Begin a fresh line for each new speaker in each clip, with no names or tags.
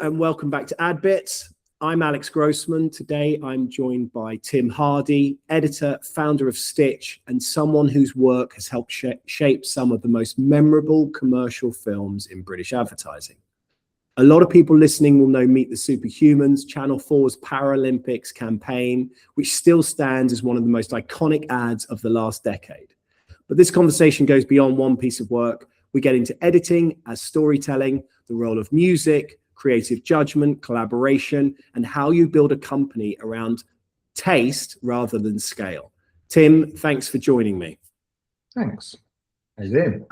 and welcome back to AdBits. I'm Alex Grossman. Today I'm joined by Tim Hardy, editor, founder of Stitch, and someone whose work has helped shape some of the most memorable commercial films in British advertising. A lot of people listening will know Meet the Superhumans, Channel 4's Paralympics campaign, which still stands as one of the most iconic ads of the last decade. But this conversation goes beyond one piece of work. We get into editing as storytelling, the role of music, creative judgment, collaboration, and how you build a company around taste rather than scale. Tim, thanks for joining me.
Thanks. How you doing?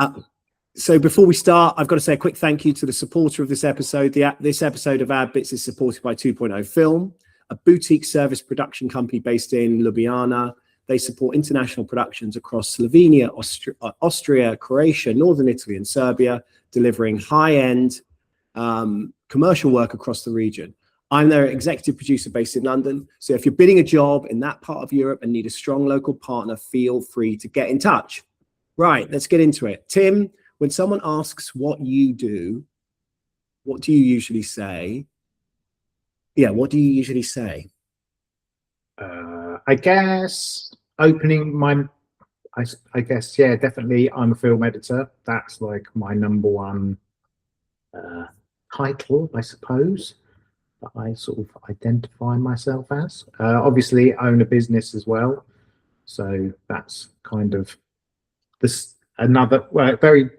So before we start, I've got to say a quick thank you to the supporter of this episode. This episode of AdBits is supported by 2.0 Film, a boutique service production company based in Ljubljana. They support international productions across Slovenia, Austria, Croatia, Northern Italy, and Serbia, delivering high-end commercial work across the region. I'm their executive producer based in London. So if you're bidding a job in that part of Europe and need a strong local partner, feel free to get in touch. Right, let's get into it. Tim, when someone asks what you do, what do you usually say? Yeah, what do you usually say?
I guess I guess, yeah, definitely I'm a film editor. That's like my number one title, I suppose, that I sort of identify myself as. Obviously own a business as well. So that's kind of this another, well, very,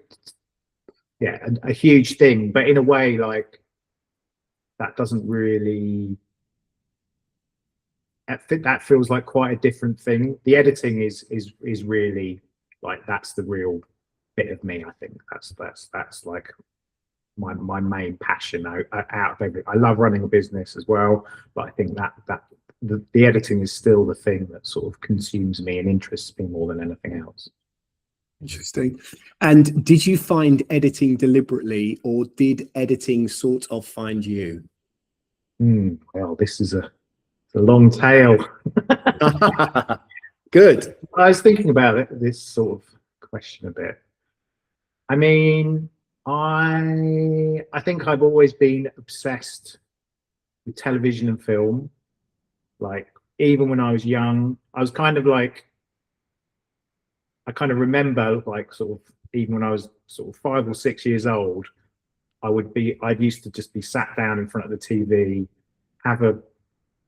yeah, a huge thing, but in a way, like, that doesn't really, that feels like quite a different thing. The editing is really like, that's the real bit of me. I think that's like my main passion out of everything. I love running a business as well, but I think that the editing is still the thing that sort of consumes me and interests me more than anything else.
Interesting. And did you find editing deliberately, or did editing sort of find you?
Well, this is a long tail.
Good.
I was thinking about this sort of question a bit. I mean, I think I've always been obsessed with television and film. Like, even when I was young, I was kind of like, I kind of remember, like, sort of, even when I was sort of 5 or 6 years old, I'd used to just be sat down in front of the TV,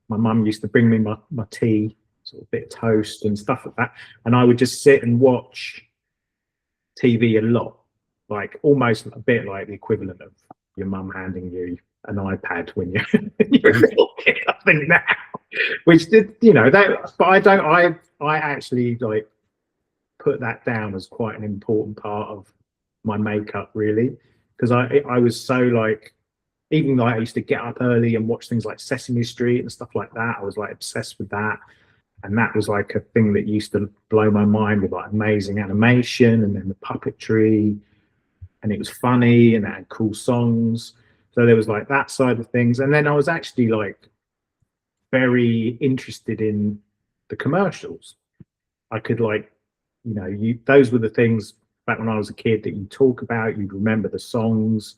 my mum used to bring me my tea, sort of bit of toast and stuff like that, and I would just sit and watch TV a lot, like almost a bit like the equivalent of your mum handing you an iPad when you're a little kid, I think now, which did, you know, that, but I actually like put that down as quite an important part of my makeup, really, because I was so like, even like I used to get up early and watch things like Sesame Street and stuff like that. I was like obsessed with that, and that was like a thing that used to blow my mind, with like amazing animation and then the puppetry, and it was funny and it had cool songs. So there was like that side of things, and then I was actually like very interested in the commercials. I could, like, you know, those were the things back when I was a kid that you talk about, you'd remember the songs.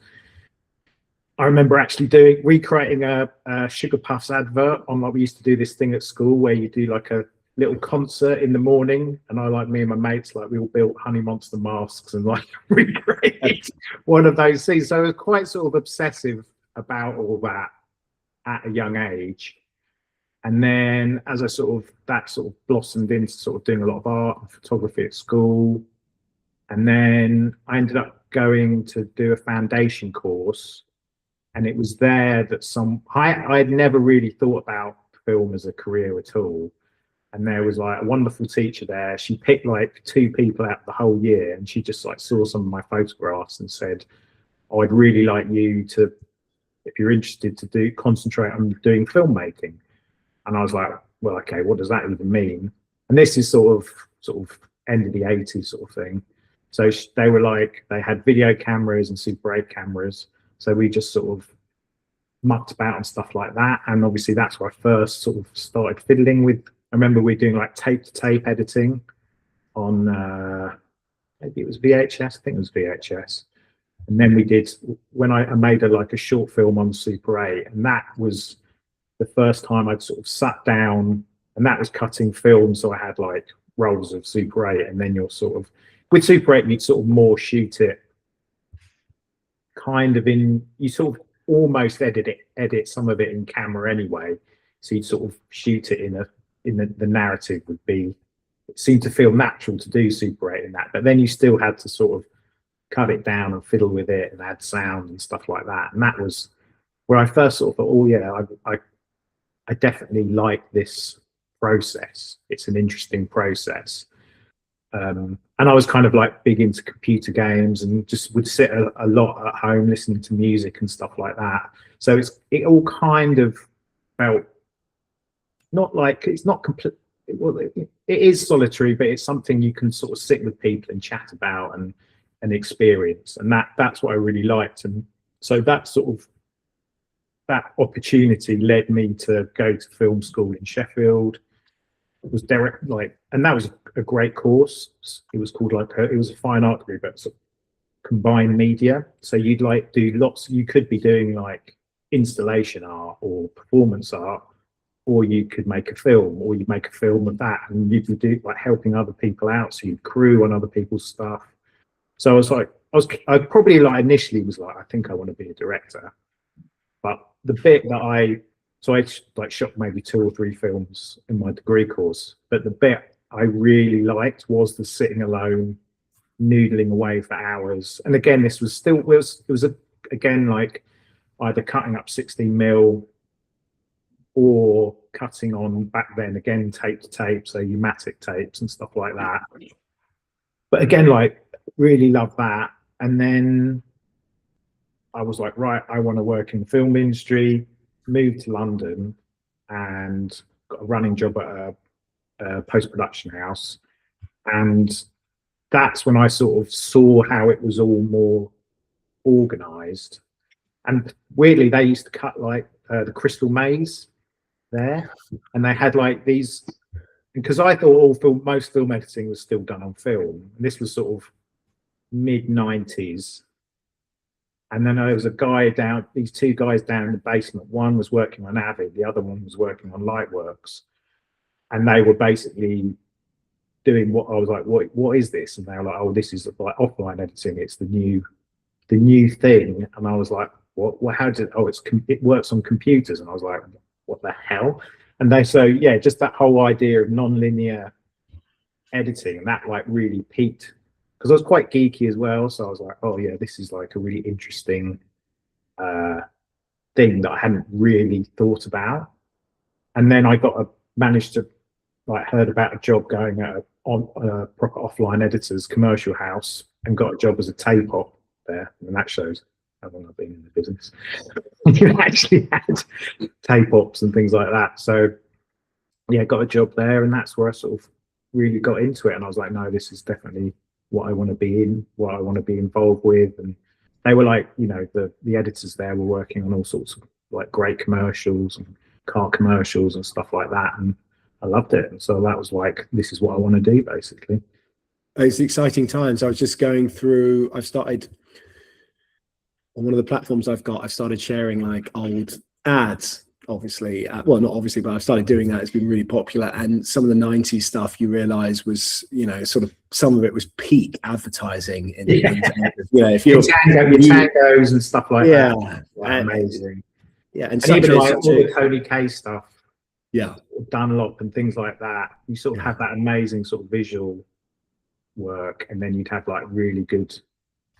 I remember actually recreating a Sugar Puffs advert on, like, we used to do this thing at school where you do like a little concert in the morning, and me and my mates, like, we all built Honey Monster masks and like recreated one of those scenes. So I was quite sort of obsessive about all that at a young age. And then as that sort of blossomed into sort of doing a lot of art and photography at school. And then I ended up going to do a foundation course. And it was there that I'd never really thought about film as a career at all. And there was like a wonderful teacher there. She picked like 2 people out the whole year, and she just like saw some of my photographs and said, "Oh, I'd really like you to, if you're interested, to concentrate on doing filmmaking." And I was like, well, okay, what does that even mean? And this is sort of end of the 80s sort of thing. So they were like, they had video cameras and Super 8 cameras. So we just sort of mucked about and stuff like that. And obviously that's where I first sort of started fiddling with. I remember we were doing like tape to tape editing on, maybe it was VHS, I think it was VHS. And then we did, when I made a short film on Super 8, and that was the first time I'd sort of sat down, and that was cutting film. So I had like rolls of Super 8, and then you're sort of, with Super 8, you'd sort of more shoot it kind of you sort of almost edit some of it in camera anyway. So you'd sort of shoot it in the narrative would be, it seemed to feel natural to do Super 8 in that, but then you still had to sort of cut it down and fiddle with it and add sound and stuff like that. And that was where I first sort of thought, oh yeah, I definitely like this process. It's an interesting process. And I was kind of like big into computer games and just would sit a lot at home listening to music and stuff like that. So it all kind of felt not like, it's not complete. It is solitary, but it's something you can sort of sit with people and chat about and experience, and that's what I really liked. And so that opportunity led me to go to film school in Sheffield. It was and that was a great course. It was called it was a fine art degree, but sort of combined media. So you'd like do lots. You could be doing like installation art or performance art, or you could make a film, or you'd make a film of that, and you'd do like helping other people out. So you'd crew on other people's stuff. So I was like, I probably like initially was like, I think I want to be a director. But the bit that I like shot maybe 2 or 3 films in my degree course. But the bit I really liked was the sitting alone, noodling away for hours. And again, this was still, it was again, like either cutting up 16mm or cutting on, back then, again, tape to tape, so pneumatic tapes and stuff like that. But again, like, really love that. And then I was like, right, I want to work in the film industry, moved to London and got a running job at a post-production house. And that's when I sort of saw how it was all more organized. And weirdly, they used to cut like the Crystal Maze there, and they had like these, because I thought most film editing was still done on film. And this was sort of mid-90s. And then there was these 2 guys down in the basement. One was working on Avid, the other one was working on Lightworks. And they were basically doing what I was like, what is this? And they were like, oh, this is like offline editing. It's the new thing. And I was like, what how did it works on computers? And I was like, what the hell? And yeah, just that whole idea of non-linear editing, and that like really piqued, because I was quite geeky as well. So I was like, oh yeah, this is like a really interesting thing that I hadn't really thought about. And then I managed to heard about a job going at a proper offline editor's commercial house, and got a job as a tape op there. And that shows how long I've been in the business. You actually had tape ops and things like that. So yeah, got a job there, and that's where I sort of really got into it. And I was like, no, this is definitely what I want to be in, what I want to be involved with. And they were like, you know, the editors there were working on all sorts of like great commercials and car commercials and stuff like that. And I loved it. And so that was like, this is what I want to do, basically.
It's exciting times. I was just going through, I've started on one of the platforms I've started sharing like old ads, obviously. Well, not obviously, but I've started doing that. It's been really popular. And some of the 90s stuff you realize was, you know, sort of some of it was peak advertising. You know, if you're
tangos and stuff like that.
Amazing. Yeah. And
even like all the Tony K stuff.
Yeah.
Dunlop and things like that. You sort of have that amazing sort of visual work, and then you'd have like really good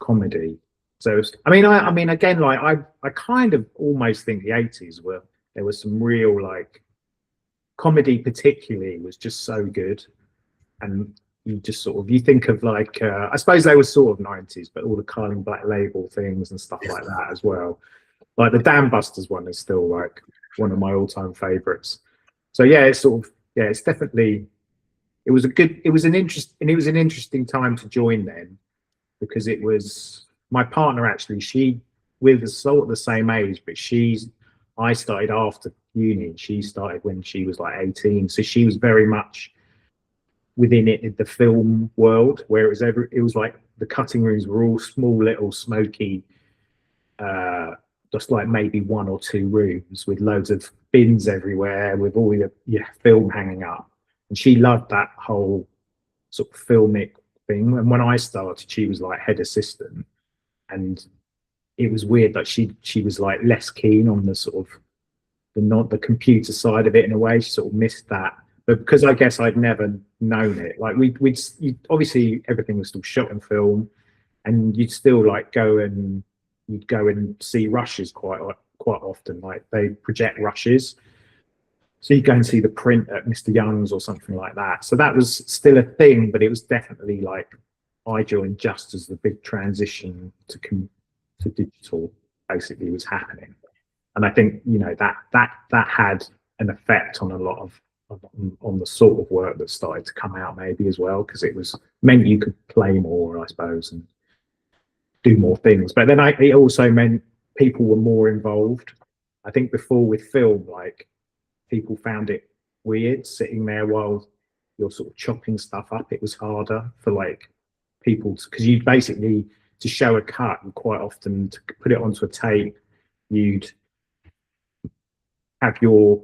comedy. So I mean again, like I kind of almost think the 80s there was some real like comedy, particularly, was just so good. And you just sort of, you think of like I suppose they were sort of 90s, but all the Carling Black Label things and stuff like that as well. Like the Dam Busters one is still like one of my all-time favorites. So yeah, it's sort of, yeah, it's definitely, it was an interesting time to join then, because it was my partner, actually, we're sort of the same age, but I started after uni. She started when she was like 18. So she was very much within the film world, where it was like the cutting rooms were all small, little, smoky, just like maybe 1 or 2 rooms with loads of bins everywhere, with all the film hanging up. And she loved that whole sort of filmic thing. And when I started, she was like head assistant, and it was weird that she was like less keen on the sort of the computer side of it in a way. She sort of missed that. But because I guess I'd never known it, like we'd obviously everything was still shot in film, and you'd still like you'd go and see rushes quite often. Like they project rushes, so you go and see the print at Mr. Young's or something like that. So that was still a thing, but it was definitely like I joined just as the big transition to digital basically was happening. And I think that had an effect on a lot of on the sort of work that started to come out maybe as well, because it was meant you could play more, I suppose, and do more things. But then it also meant people were more involved. I think before with film, like people found it weird sitting there while you're sort of chopping stuff up. It was harder for like people because you basically, to show a cut, and quite often to put it onto a tape, you'd have your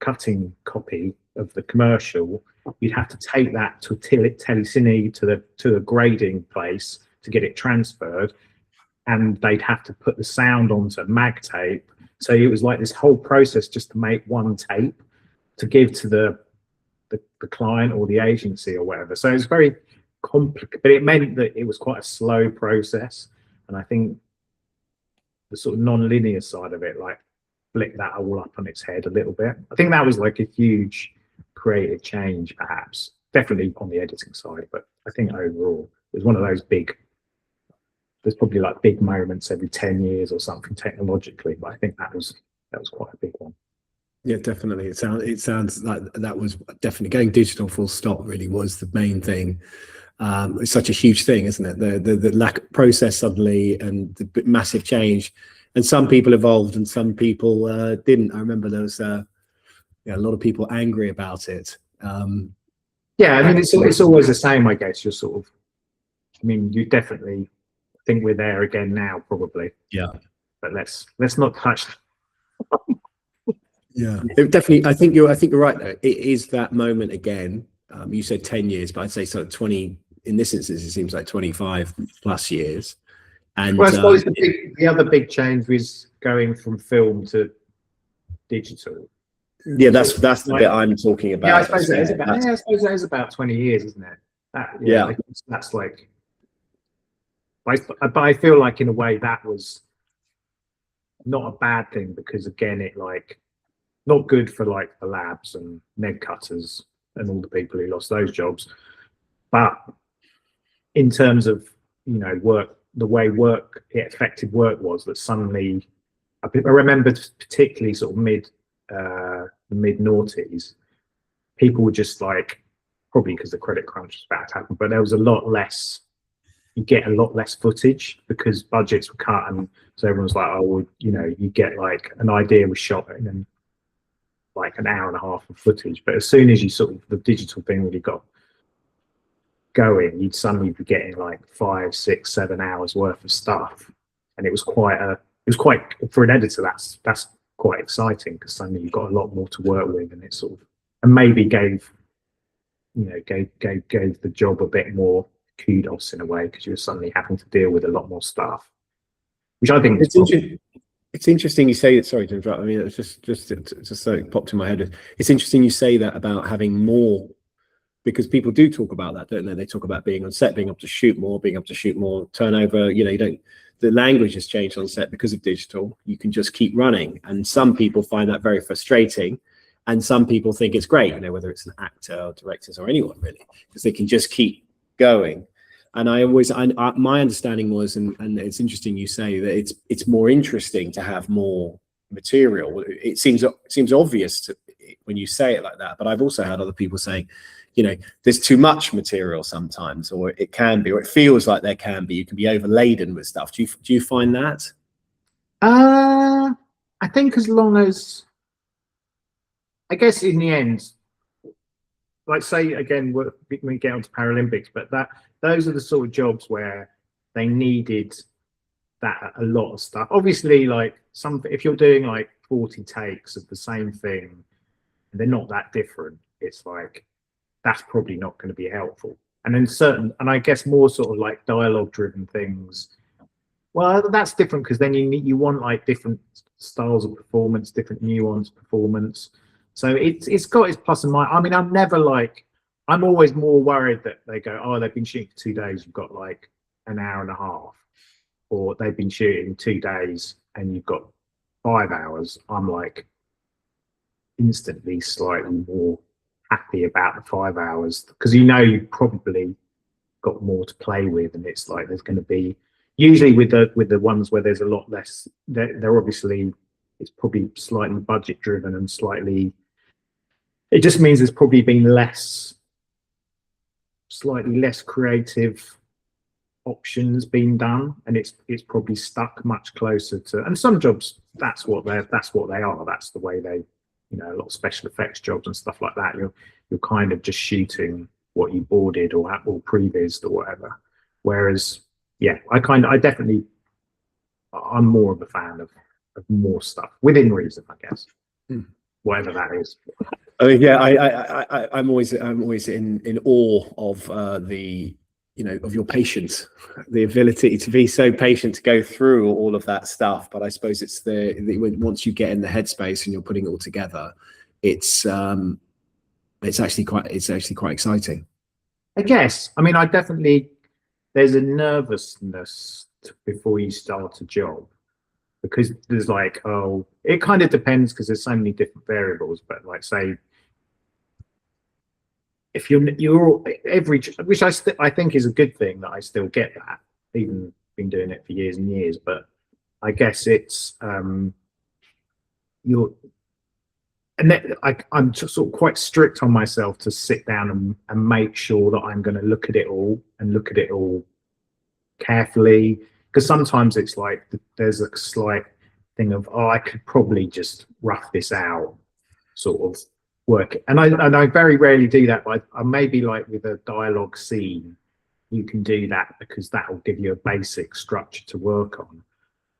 cutting copy of the commercial. You'd have to take that to a telecine to a grading place to get it transferred, and they'd have to put the sound onto mag tape. So it was like this whole process just to make one tape to give to the client or the agency or whatever. So it was very complicated, but it meant that it was quite a slow process. And I think the sort of non-linear side of it, like, flick that all up on its head a little bit. I think that was like a huge creative change, perhaps, definitely on the editing side, but I think overall it was one of those there's probably like big moments every 10 years or something technologically, but I think that was quite a big one.
Yeah, definitely. It sounds like that was definitely going digital full stop really was the main thing. It's such a huge thing, isn't it? The lack of process suddenly and the massive change. And some people evolved and some people didn't. I remember there was a lot of people angry about it.
Yeah, I mean, it's always the same, I guess. You're sort of, I mean, you definitely think we're there again now, probably.
Yeah.
But let's not touch.
Yeah, it definitely. I think you're right though. It is that moment again. You said 10 years, but I'd say sort of 20. In this instance, it seems like 25 plus years. And
well, I suppose the other big change was going from film to digital.
Yeah, that's the bit I'm talking about.
Yeah, I suppose that is about 20 years, isn't it? That's like. But I feel like in a way that was not a bad thing, because again, it like not good for like the labs and neg cutters and all the people who lost those jobs, but in terms of work, the way it affected work was that suddenly I remember particularly sort of mid noughties, people were just like, probably because the credit crunch was about to happen, but there was you get a lot less footage because budgets were cut, and so everyone's like, oh, well, you get like an idea was shot and then like an hour and a half of footage. But as soon as you sort of the digital thing really got going, you'd suddenly be getting like 5, 6, 7 hours worth of stuff, and it was quite for an editor that's quite exciting, because suddenly you've got a lot more to work with, and it sort of maybe gave the job a bit more kudos in a way, because you were suddenly having to deal with a lot more stuff, which I think
it's interesting you say it. Sorry to interrupt. I mean, it was just something popped in my head. It's interesting you say that about having more, because people do talk about that, don't they? They talk about being on set, being able to shoot more, turnover. The language has changed on set because of digital. You can just keep running, and some people find that very frustrating, and some people think it's great. Whether it's an actor, or directors, or anyone really, because they can just keep going. And my understanding was, and it's interesting you say that it's more interesting to have more material. It seems obvious when you say it like that, but I've also had other people saying, there's too much material sometimes, or it can be, or it feels like there can be. You can be overladen with stuff. Do you find that?
I think as long as, I guess in the end, like say again, we get onto Paralympics, but those are the sort of jobs where they needed that a lot of stuff. Obviously, like if you're doing like 40 takes of the same thing, and they're not that different, it's like that's probably not going to be helpful. And then and I guess more sort of like dialogue driven things, well, that's different because then you want like different styles of performance, different nuanced performance. So it's got its plus and minus. I mean, I'm always more worried that they go, oh, they've been shooting for 2 days, you've got like an hour and a half, or they've been shooting 2 days and you've got 5 hours. I'm like instantly slightly more happy about the 5 hours because you've probably got more to play with, and it's like there's going to be usually with the ones where there's a lot less. They're obviously, it's probably slightly budget driven and slightly. It just means there's probably been slightly less creative options being done, and it's probably stuck much closer to. And some jobs, that's what they are. That's the way they, a lot of special effects jobs and stuff like that. You're kind of just shooting what you boarded or prevised or whatever. Whereas, yeah, I'm more of a fan of more stuff within reason, I guess. Whatever that is.
I mean, yeah, I'm always in awe of of your patience, the ability to be so patient to go through all of that stuff. But I suppose it's once you get in the headspace and you're putting it all together, it's actually quite exciting.
I guess. I mean, there's a nervousness before you start a job, because there's like, oh, it kind of depends because there's so many different variables. But like, say, if you're every, which I think is a good thing that I still get that, even been doing it for years and years. But I guess it's I'm sort of quite strict on myself to sit down and make sure that I'm going to look at it all carefully, because sometimes it's like there's a slight thing of, oh, I could probably just rough this out, sort of work. And I very rarely do that, but I maybe like with a dialogue scene, you can do that because that will give you a basic structure to work on.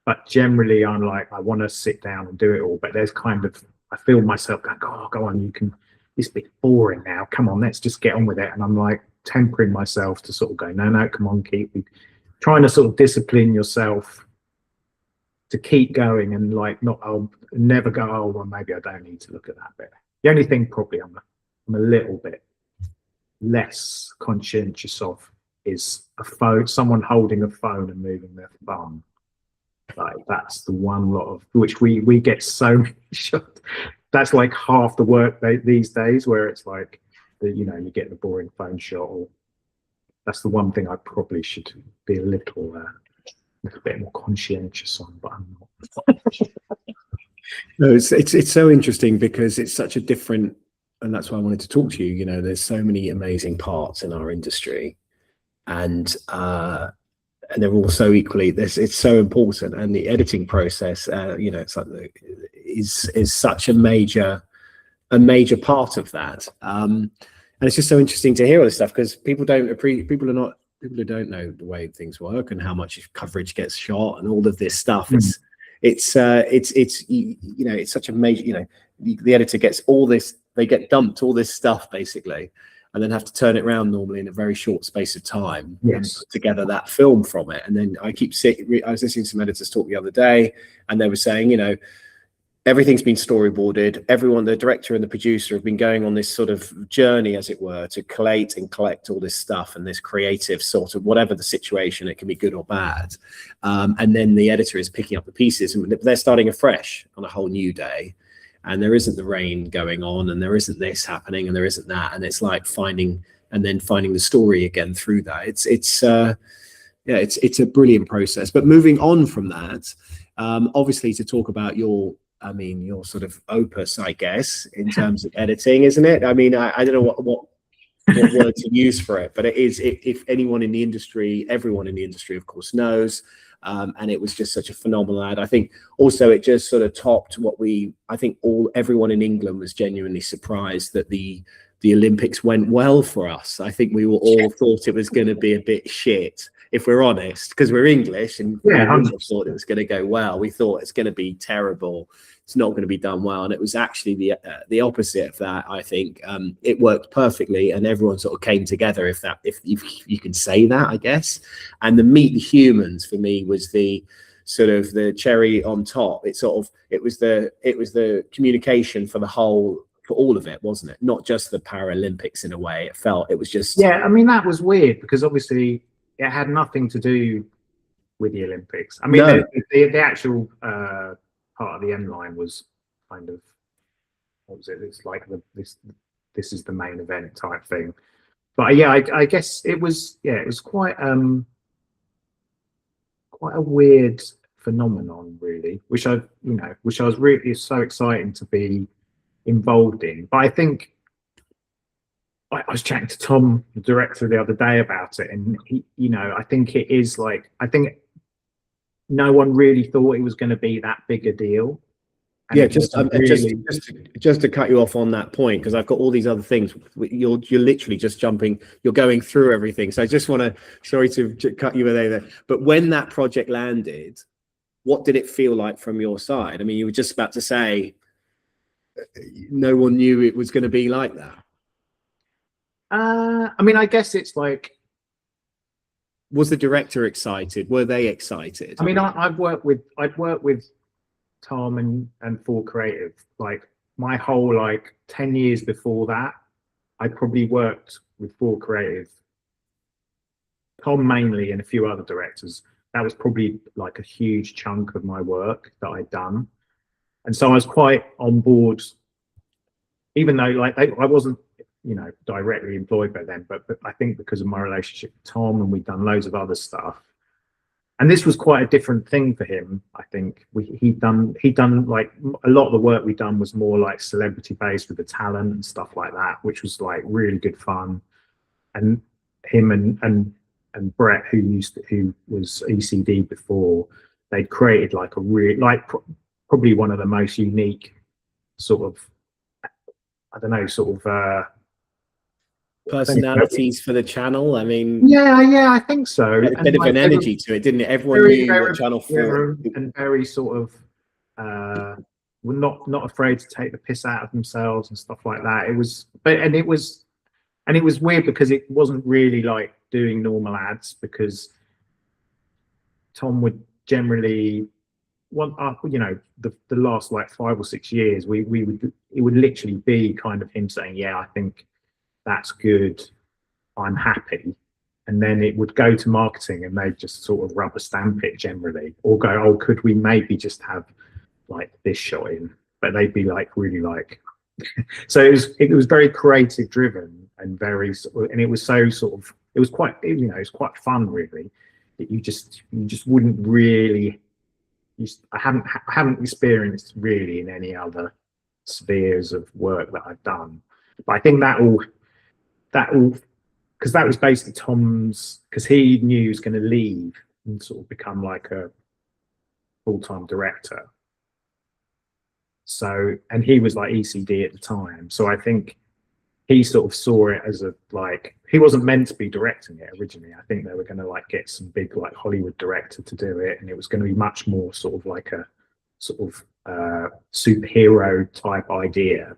But generally, I'm like, I want to sit down and do it all. But there's kind of, I feel myself going, oh, go on, this bit's boring now. Come on, let's just get on with it. And I'm like tempering myself to sort of go, no, come on, trying to sort of discipline yourself to keep going and like never go, oh, well, maybe I don't need to look at that bit. The only thing probably I'm a little bit less conscientious of is someone holding a phone and moving their thumb. Like that's the one lot of which we get so many shots. That's like half the work these days, where it's like you get the boring phone shot. Or that's the one thing I probably should be a little bit more conscientious on, but I'm not.
No, it's so interesting because it's such a different, and that's why I wanted to talk to you. There's so many amazing parts in our industry, and they're all so equally. It's so important, and the editing process, it's like is such a major part of that. And it's just so interesting to hear all this stuff because people don't who don't know the way things work and how much coverage gets shot and all of this stuff. It's such a major, the editor gets all this, they get dumped all this stuff basically, and then have to turn it around normally in a very short space of time and put together that film from it. And then I was listening to some editors talk the other day, and they were saying, everything's been storyboarded. Everyone, the director and the producer, have been going on this sort of journey, as it were, to collate and collect all this stuff and this creative sort of whatever the situation, it can be good or bad. And then the editor is picking up the pieces and they're starting afresh on a whole new day. And there isn't the rain going on, and there isn't this happening, and there isn't that. And it's like finding the story again through that. It's a brilliant process. But moving on from that, obviously to talk about your sort of opus, I guess, in terms of editing, isn't it? I mean, I don't know what word to use for it, but it is, if anyone in the industry, everyone in the industry, of course, knows, and it was just such a phenomenal ad. I think also it just sort of topped what everyone in England was genuinely surprised that the the Olympics went well for us. I think we were all thought it was going to be a bit shit, if we're honest, because we're English, and we wouldn't have thought it was going to go well. We thought it's going to be terrible. It's not going to be done well, and it was actually the opposite of that. I think it worked perfectly, and everyone sort of came together. If you can say that, I guess. And the Meet the Humans for me was the sort of the cherry on top. It was the communication for all of it, wasn't it? Not just the Paralympics in a way. It was just.
Yeah, I mean, that was weird because obviously it had nothing to do with the Olympics. I mean, no. the actual part of the end line was kind of, what was it? It's like this is the main event type thing. But yeah, I guess it was quite a weird phenomenon, really, which I was really so exciting to be involved in. But I think I was chatting to Tom, the director, the other day about it, and he, I think it is like, I think no one really thought it was going to be that big a deal. And
yeah, just to cut you off on that point, because I've got all these other things. You're literally just jumping. You're going through everything. So I just want to, sorry to cut you there. But when that project landed, what did it feel like from your side? I mean, you were just about to say no one knew it was going to be like that.
I mean, I guess it's like,
was the director excited? Were they excited?
I mean, I'd worked with Tom and For Creative, like my whole 10 years before that. I probably worked with For Creative, Tom mainly, and a few other directors. That was probably like a huge chunk of my work that I'd done, and so I was quite on board, even though I wasn't directly employed by them, but I think because of my relationship with Tom, and we'd done loads of other stuff, and this was quite a different thing for him. I think he'd done like a lot of the work we'd done was more like celebrity based with the talent and stuff like that, which was like really good fun. And him and Brett, who was ECD before, they'd created like probably one of the most unique sort of, I don't know, sort of
personalities for the channel. I mean,
yeah, I think so.
A bit of an energy to it, didn't it? Everyone knew what Channel 4,
and very sort of were not afraid to take the piss out of themselves and stuff like that. It was weird because it wasn't really like doing normal ads, because Tom would generally the last like 5 or 6 years it would literally be kind of him saying, yeah, I think that's good, I'm happy, and then it would go to marketing and they'd just sort of rubber stamp it generally, or go, oh, could we maybe just have like this shot in, but they'd be like really like so it was very creative driven and very and it was so sort of, it was quite fun really, that you just wouldn't really, I haven't experienced really in any other spheres of work that I've done. But I think that all because that was basically Tom's, because he knew he was going to leave and sort of become like a full-time director. So, and he was like ECD at the time, so I think he sort of saw it as he wasn't meant to be directing it originally. I think they were going to like get some big like Hollywood director to do it, and it was going to be much more sort of like a sort of superhero type idea.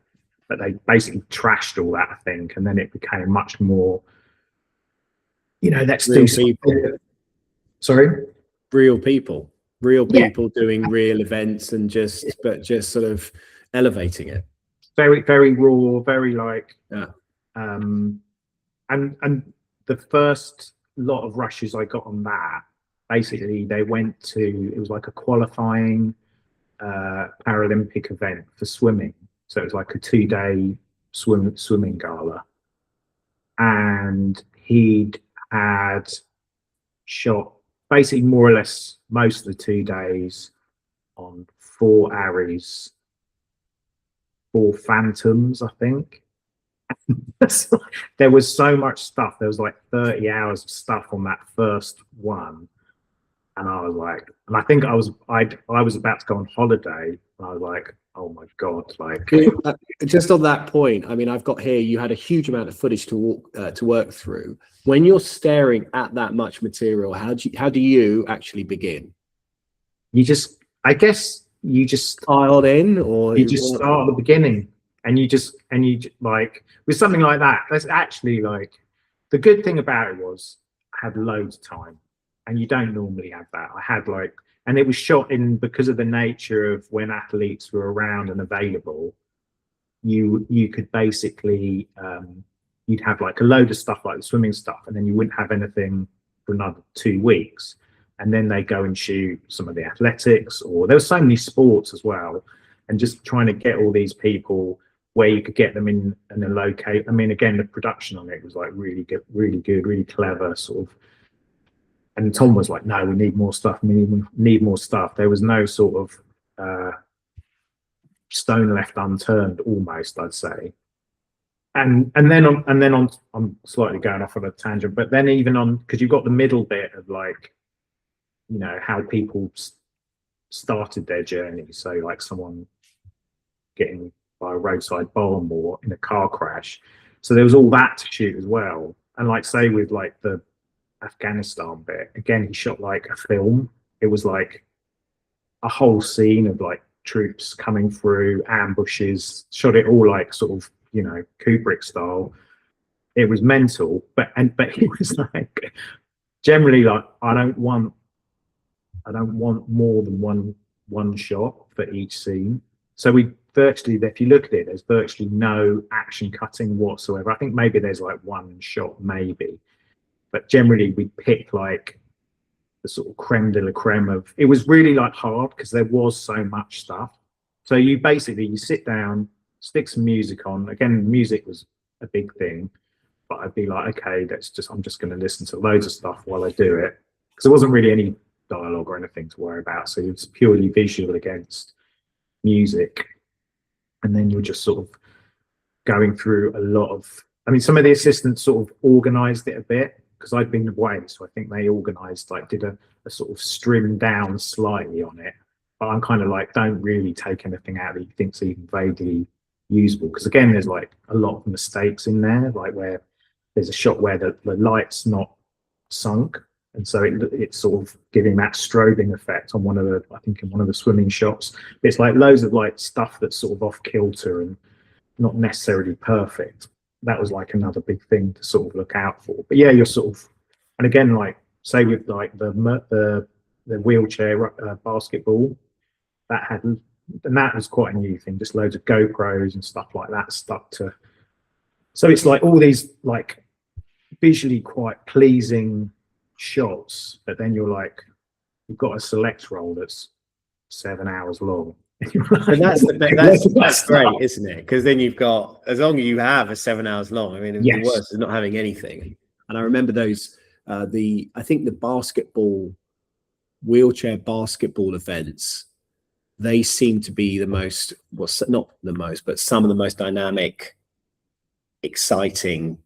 But they basically trashed all that, I think, and then it became much more, let's do something. Sorry?
Real people doing real events, and just sort of elevating it.
Very, very raw, very like,
yeah.
And the first lot of rushes I got on that, basically they went to, it was like a qualifying Paralympic event for swimming. So it was like a 2-day swimming gala, and he'd had shot basically more or less most of the 2 days on 4 Aries, 4 Phantoms, I think. There was so much stuff. There was like 30 hours of stuff on that first one, and I was like, and I think I was about to go on holiday And I was like, oh my God, like.
Just on that point, I mean, I've got here, you had a huge amount of footage to work through. When you're staring at that much material, how do you actually begin?
I guess you just
Dialed in, or
you just start at the beginning, and you like, with something like that, that's actually like, the good thing about it was I had loads of time, and you don't normally have that. I had like, and it was shot in, because of the nature of when athletes were around and available, you could basically you'd have like a load of stuff like the swimming stuff, and then you wouldn't have anything for another 2 weeks, and then they go and shoot some of the athletics, or there were so many sports as well, and just trying to get all these people where you could get them in a locate. I mean, again, the production on it was like really good, really clever, sort of. And Tom was like, no, we need more stuff. We need more stuff. There was no sort of stone left unturned, almost, I'd say. And then I'm slightly going off on a tangent, but then even on, because you've got the middle bit of like, you know, how people started their journey. So like someone getting by a roadside bomb or in a car crash. So there was all that to shoot as well. And like, say with like the Afghanistan bit, again, he shot like a film. It was like a whole scene of like troops coming through ambushes, shot it all like sort of, you know, Kubrick style. It was mental, but he was like, generally, like, I don't want more than one shot for each scene. So we virtually, if you look at it, there's virtually no action cutting whatsoever. I think maybe there's like one shot, maybe, but generally we pick like the sort of creme de la creme of. It was really like hard because there was so much stuff. So you sit down, stick some music on. Again, music was a big thing, but I'd be like, okay, I'm just going to listen to loads of stuff while I do it, because there wasn't really any dialogue or anything to worry about. So it's purely visual against music, and then you're just sort of going through a lot of. I mean, some of the assistants sort of organised it a bit, because I'd been away, so I think they organised, like, did a sort of trimmed down slightly on it. But I'm kind of like, don't really take anything out that you think's even vaguely usable, because again, there's like a lot of mistakes in there, like where there's a shot where the light's not sunk, and so it's sort of giving that strobing effect on one of the swimming shots. It's like loads of like stuff that's sort of off kilter and not necessarily perfect. That was like another big thing to sort of look out for. But yeah, you're sort of, and again, like say with like the wheelchair basketball, that was quite a new thing, just loads of GoPros and stuff like that stuck to. So it's like all these like visually quite pleasing shots, but then you're like, you've got a select roll that's 7 hours long.
And that's great, isn't it? Because then you've got, as long as you have a 7 hours long, I mean, yes. The worst is not having anything. And I remember those, I think the wheelchair basketball events, they seem to be the most, well, not the most, but some of the most dynamic, exciting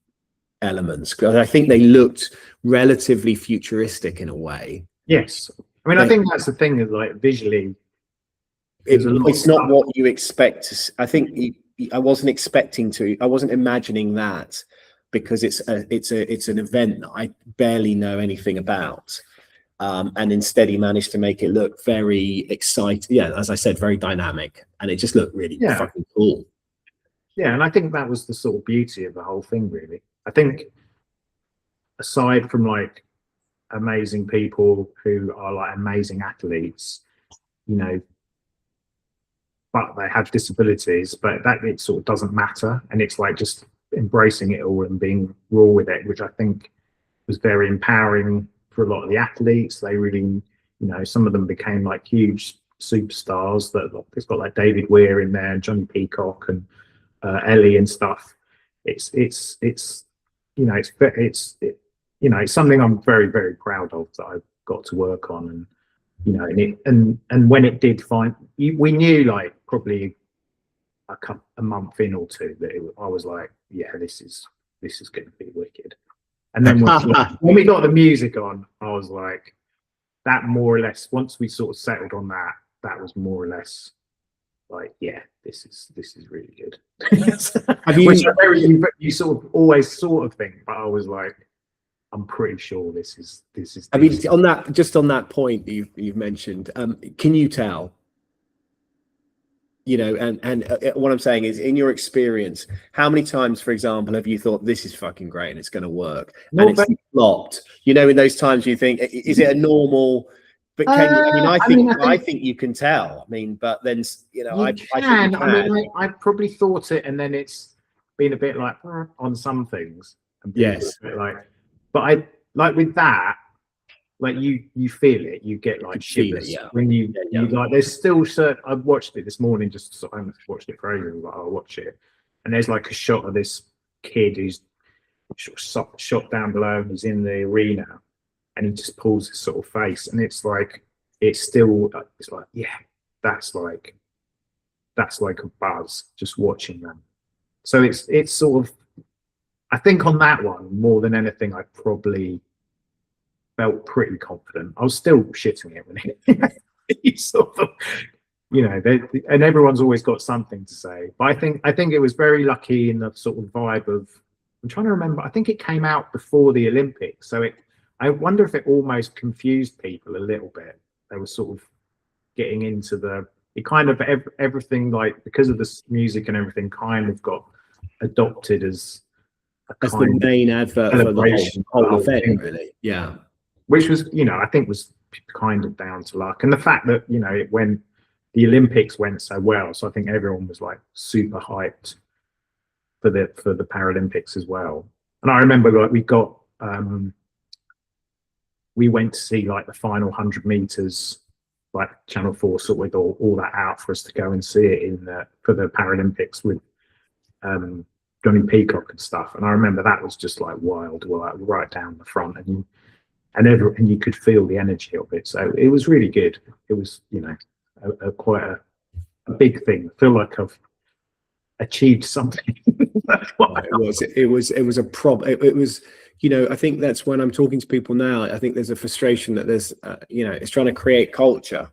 elements, because I think they looked relatively futuristic in a way.
Yes. I mean, I think that's the thing, is like visually,
it's not what you expect. I think I wasn't imagining that, because it's an event that I barely know anything about. And instead he managed to make it look very exciting. Yeah, as I said, very dynamic, and it just looked really fucking cool.
Yeah, and I think that was the sort of beauty of the whole thing, really. I think aside from like amazing people who are like amazing athletes, you know, but they have disabilities, but that it sort of doesn't matter. And it's like just embracing it all and being raw with it, which I think was very empowering for a lot of the athletes. They really, you know, some of them became like huge superstars. That it's got like David Weir in there, and Johnny Peacock, and Ellie and stuff. It's you know, it's something I'm very, very proud of that I've got to work on. And you know, and when it did we knew like probably a month in or two that I was like, yeah, this is going to be wicked. And then when we got the music on, I was like, that more or less, once we sort of settled on that was more or less like, yeah, this is really good.
Have you?
Which you sort of always sort of think, but I was like, I'm pretty sure this is.
I mean, on that point you've mentioned, can you tell? You know, and what I'm saying is, in your experience, how many times, for example, have you thought this is fucking great and it's going to work, and it's flopped? You know, in those times you think, is it a normal? But can you? I mean, I think you can tell. I mean, but then, you know, I think you can.
I mean, I probably thought it, and then it's been a bit like on some things. And
yes.
Like, but I like with that. Like you feel it, you get like shivers when you like. There's still certain. I watched it this morning, just so I haven't watched it for ages, but I'll watch it. And there's like a shot of this kid who's shot down below, and he's in the arena, and he just pulls his sort of face, and it's like yeah, that's like a buzz just watching them. So it's sort of, I think on that one more than anything, I probably felt pretty confident. I was still shitting it when he sort of, you know, and everyone's always got something to say. But I think it was very lucky in the sort of vibe of, I'm trying to remember, I think it came out before the Olympics. So I wonder if it almost confused people a little bit. They were sort of getting into it kind of, everything, like, because of the music and everything kind of got adopted as
the main advert for the whole event, really. Yeah.
Which was, you know, I think was kind of down to luck, and the fact that, you know, when the Olympics went so well, so I think everyone was like super hyped for the Paralympics as well. And I remember, like, we went to see like the final 100 meters, like Channel 4 sort with all that out for us to go and see it for the Paralympics with Johnny Peacock and stuff. And I remember that was just like wild, like right down the front, and you could feel the energy of it. So it was really good. It was, you know, quite a big thing. I feel like I've achieved something.
It was a problem. It was, you know, I think that's when I'm talking to people now, I think there's a frustration that there's, you know, it's trying to create culture.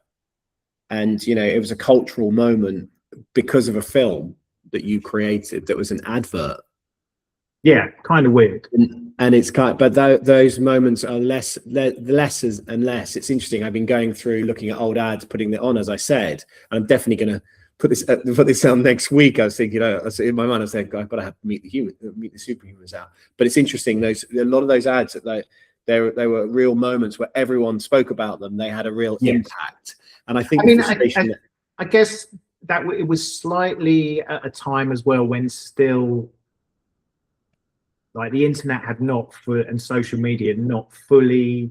And, you know, it was a cultural moment because of a film that you created that was an advert.
Yeah, kind of weird.
And it's but those moments are less and less. It's interesting. I've been going through looking at old ads, putting it on, as I said. And I'm definitely going to put this on next week. I was thinking, in my mind, I was saying, I've got to have Meet the Superhumans out. But it's interesting. A lot of those ads, that they were real moments where everyone spoke about them. They had a real impact. And I think,
I guess that it was slightly at a time as well when still, like, the internet had not and social media had not fully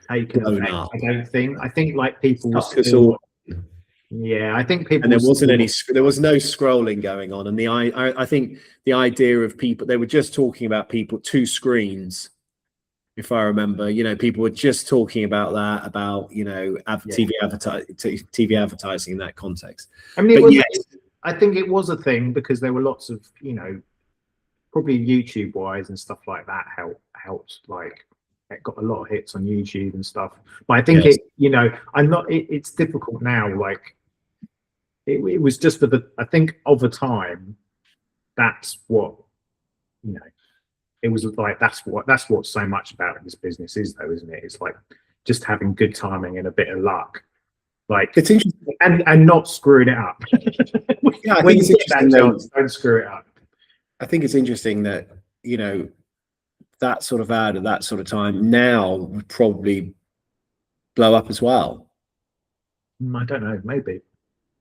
taken effect. I don't think. I think like people were still. Yeah, I think people.
And there was no scrolling going on, and I think the idea of people, they were just talking about people, 2 screens. If I remember, you know, people were just talking about that, about, you know, TV advertising in that context.
I mean, I think it was a thing because there were lots of, you know, probably YouTube wise and stuff like that helped. Like, it got a lot of hits on YouTube and stuff. But I think you know, it's difficult now. Like, it was just I think over time, that's what, you know, it was like, that's what so much about this business is, though, isn't it? It's like just having good timing and a bit of luck. Like,
it's interesting,
and not screwing it up.
Yeah, I think it's interesting.
Don't screw it up.
I think it's interesting that, you know, that sort of ad at that sort of time now would probably blow up as well.
I don't know, maybe.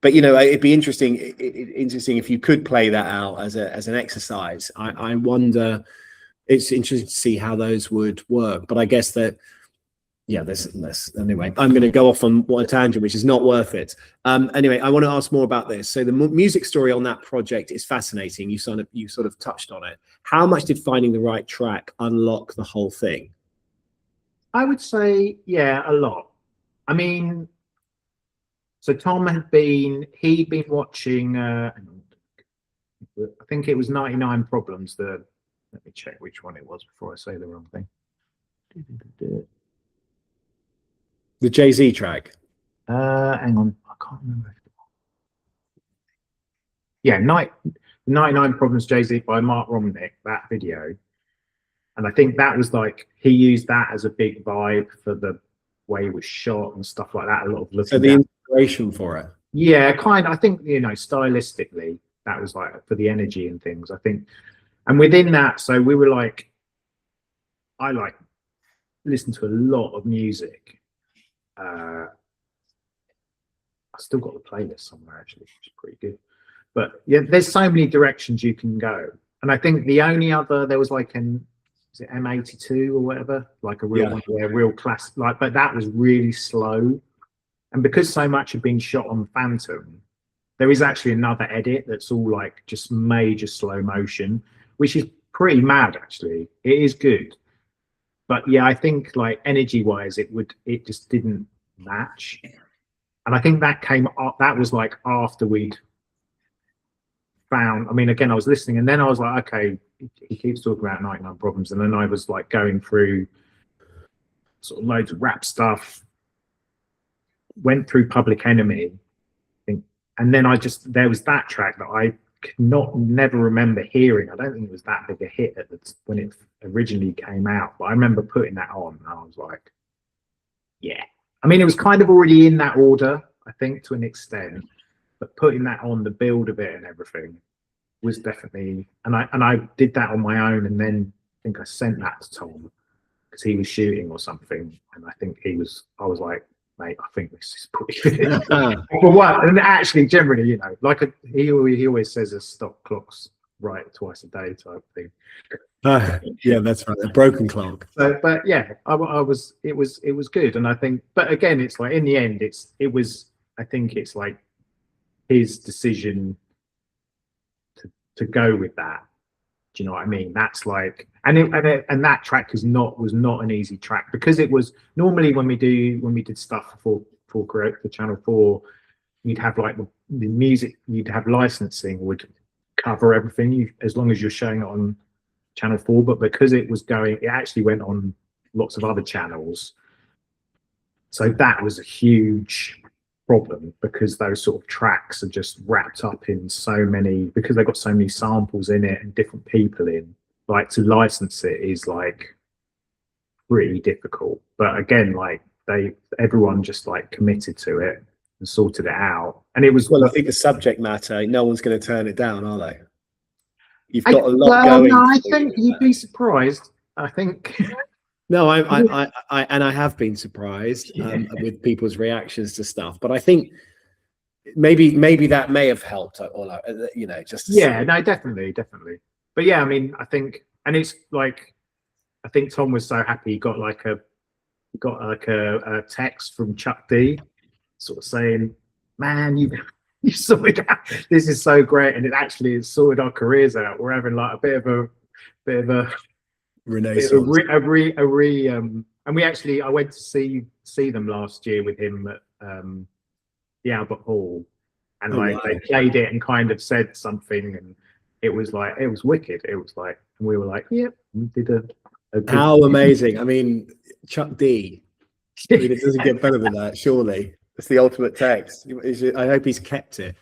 But, you know, it'd be interesting if you could play that out as an exercise. I wonder. It's interesting to see how those would work. But I guess that, yeah, there's less. Anyway, I'm going to go off on a tangent, which is not worth it. Anyway, I want to ask more about this. So the music story on that project is fascinating. You sort of touched on it. How much did finding the right track unlock the whole thing?
I would say, yeah, a lot. I mean, so Tom he'd been watching, I think it was 99 Problems. Let me check which one it was before I say the wrong thing.
The Jay-Z track.
Hang on, I can't remember. yeah, 99 Problems Jay-Z by Mark Romnick, that video. And I think that was like, he used that as a big vibe for the way it was shot and stuff like that. A lot of looking
So the inspiration for it.
Yeah, kind of. I think, stylistically, that was like for the energy and things, I think. And within that, so we were like, I like listen to a lot of music. I still got the playlist somewhere actually, which is pretty good. But yeah, there's so many directions you can go. And I think the only other, there was like is it M82 or whatever, like a real real class, like, but that was really slow. And because so much had been shot on Phantom, there is actually another edit that's all like just major slow motion, which is pretty mad actually. It is good. But yeah, I think like energy wise, it just didn't match. And I think that came up, that was like after we'd found, I mean, again, I was listening and then I was like, okay, he keeps talking about 99 Problems. And then I was like going through sort of loads of rap stuff, went through Public Enemy, I think, and then there was that track that I could never remember hearing. I don't think it was that big a hit when it originally came out, but I remember putting that on and I was like, yeah. I mean, it was kind of already in that order, I think, to an extent, but putting that on, the build of it and everything was definitely, and I did that on my own, and then I think I sent that to Tom because he was shooting or something, and I was like, mate, I think this is pretty good. For what? And actually, generally, like he always says a stop clock's right twice a day type thing.
Yeah, that's right. A broken clock.
So, but yeah, it was good. And I think, but again, it's like in the end, I think it's like his decision to go with that. Do you know what I mean? That's like, and that track was not an easy track, because it was normally when we did stuff for Channel 4, you'd have like the music, you'd have licensing would cover everything as long as you're showing it on Channel 4, but because it actually went on lots of other channels, so that was a huge problem, because those sort of tracks are just wrapped up in so many, because they've got so many samples in it and different people in, like, to license it is like pretty difficult. But again, like everyone just like committed to it and sorted it out, and it was,
well, I think the subject matter, no one's going to turn it down, are they? You've got a lot going.
No, I think you'd be surprised. I think.
No, I have been surprised with people's reactions to stuff, but I think maybe that may have helped, or just
no, definitely. But yeah, I mean, I think, and it's like, I think Tom was so happy he got like a text from Chuck D, sort of saying, "Man, you sorted out. This is so great, and it's sorted our careers out. We're having like a bit of a
renaissance."
And I went to see them last year with him at the Albert Hall, and they played it and kind of said something, and it was wicked. It was like, and we were like, yep, we did a
how amazing. I mean, Chuck D, it doesn't get better than that, surely. It's the ultimate text. I hope he's kept it.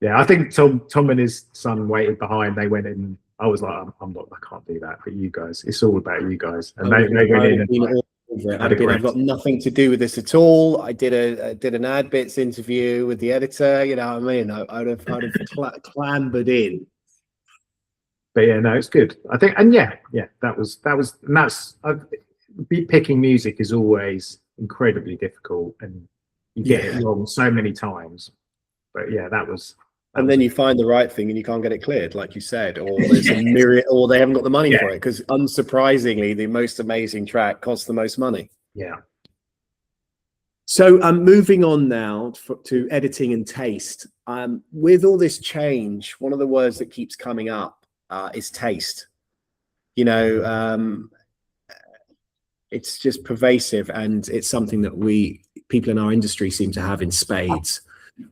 Yeah, I think Tom and his son waited behind. They went in. I was like, I can't do that. But you guys, it's all about you guys. And they went in.
I've got nothing to do with this at all. I did an ad bits interview with the editor. You know what I mean? I'd have clambered in.
But yeah, no, it's good. I think, and yeah, that was, and that's, picking music is always incredibly difficult, and you get it wrong so many times. But yeah, that was.
And then you find the right thing and you can't get it cleared, like you said, or there's a myriad, or they haven't got the money for it, because unsurprisingly, the most amazing track costs the most money.
Yeah.
So moving on now to editing and taste. With all this change, one of the words that keeps coming up is taste. It's just pervasive, and it's something that people in our industry seem to have in spades.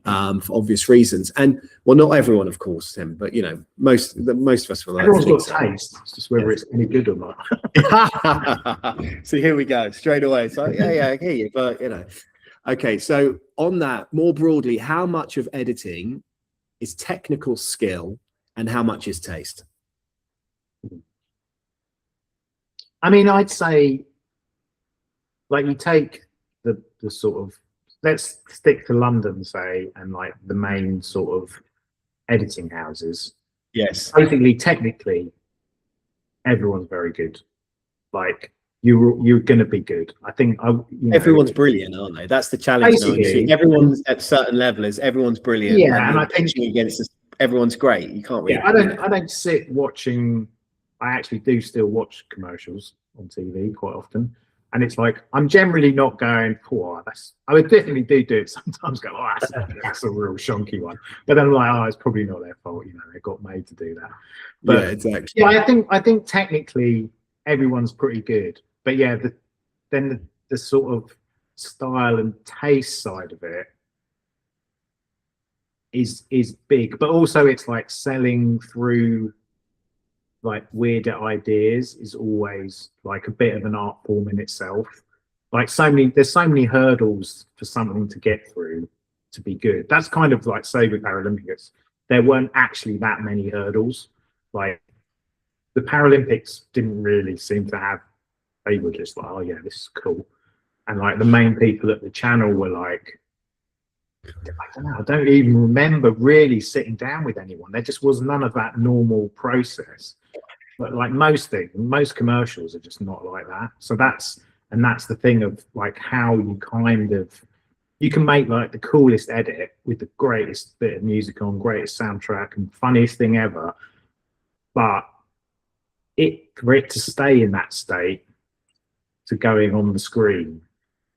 For obvious reasons, and well, not everyone, of course, Tim, but most of us will.
Everyone's got taste. It's just whether it's any good or
not. So here we go, straight away. So I hear you, but okay. So on that, more broadly, how much of editing is technical skill and how much is taste?
I mean, I'd say, like, you take the sort of, let's stick to London, say, and like the main sort of editing houses.
Yes.
Basically, technically, everyone's very good. Like, you're going to be good. I think
everyone's brilliant, aren't they? That's the challenge.
Basically,
everyone's at a certain level is everyone's brilliant.
Yeah, and I think
against everyone's great. You can't really.
Yeah, I don't sit watching. I actually do still watch commercials on TV quite often, and it's like I'm generally not going, "Oh, that's." I would definitely do it sometimes. Go, "Oh, that's a real shonky one," but then I'm like, "Oh, it's probably not their fault. You know, they got made to do that." But
yeah, exactly.
Yeah, I think technically everyone's pretty good, but yeah, then the sort of style and taste side of it is big, but also it's like selling through like weirder ideas is always like a bit of an art form in itself. Like there's so many hurdles for something to get through to be good. That's kind of like, say, with Paralympics, there weren't actually that many hurdles. Like the Paralympics didn't really seem to have, they were just like, oh yeah, this is cool. And like the main people at the channel were like, I don't know, I don't even remember really sitting down with anyone. There just was none of that normal process. But like most commercials are just not like that. So that's the thing of like how you can make like the coolest edit with the greatest bit of music on, greatest soundtrack and funniest thing ever. But for it to stay in that state to going on the screen,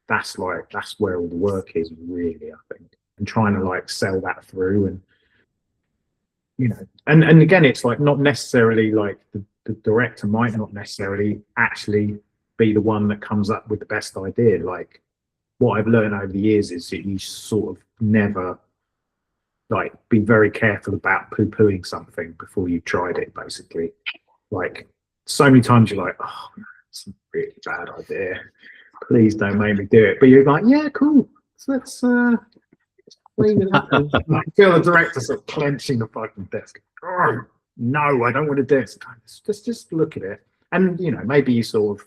that's where all the work is really, I think. And trying to like sell that through, and you know, and again, it's like not necessarily like the director might not necessarily actually be the one that comes up with the best idea. Like what I've learned over the years is that you sort of never like be very careful about poo-pooing something before you tried it. Basically, like so many times you're like, oh, it's a really bad idea. Please don't make me do it. But you're like, yeah, cool. So let's clean it up. And I feel the director sort of clenching the fucking desk. Oh, no, I don't want to do it. Just look at it. And, you know, maybe you sort of,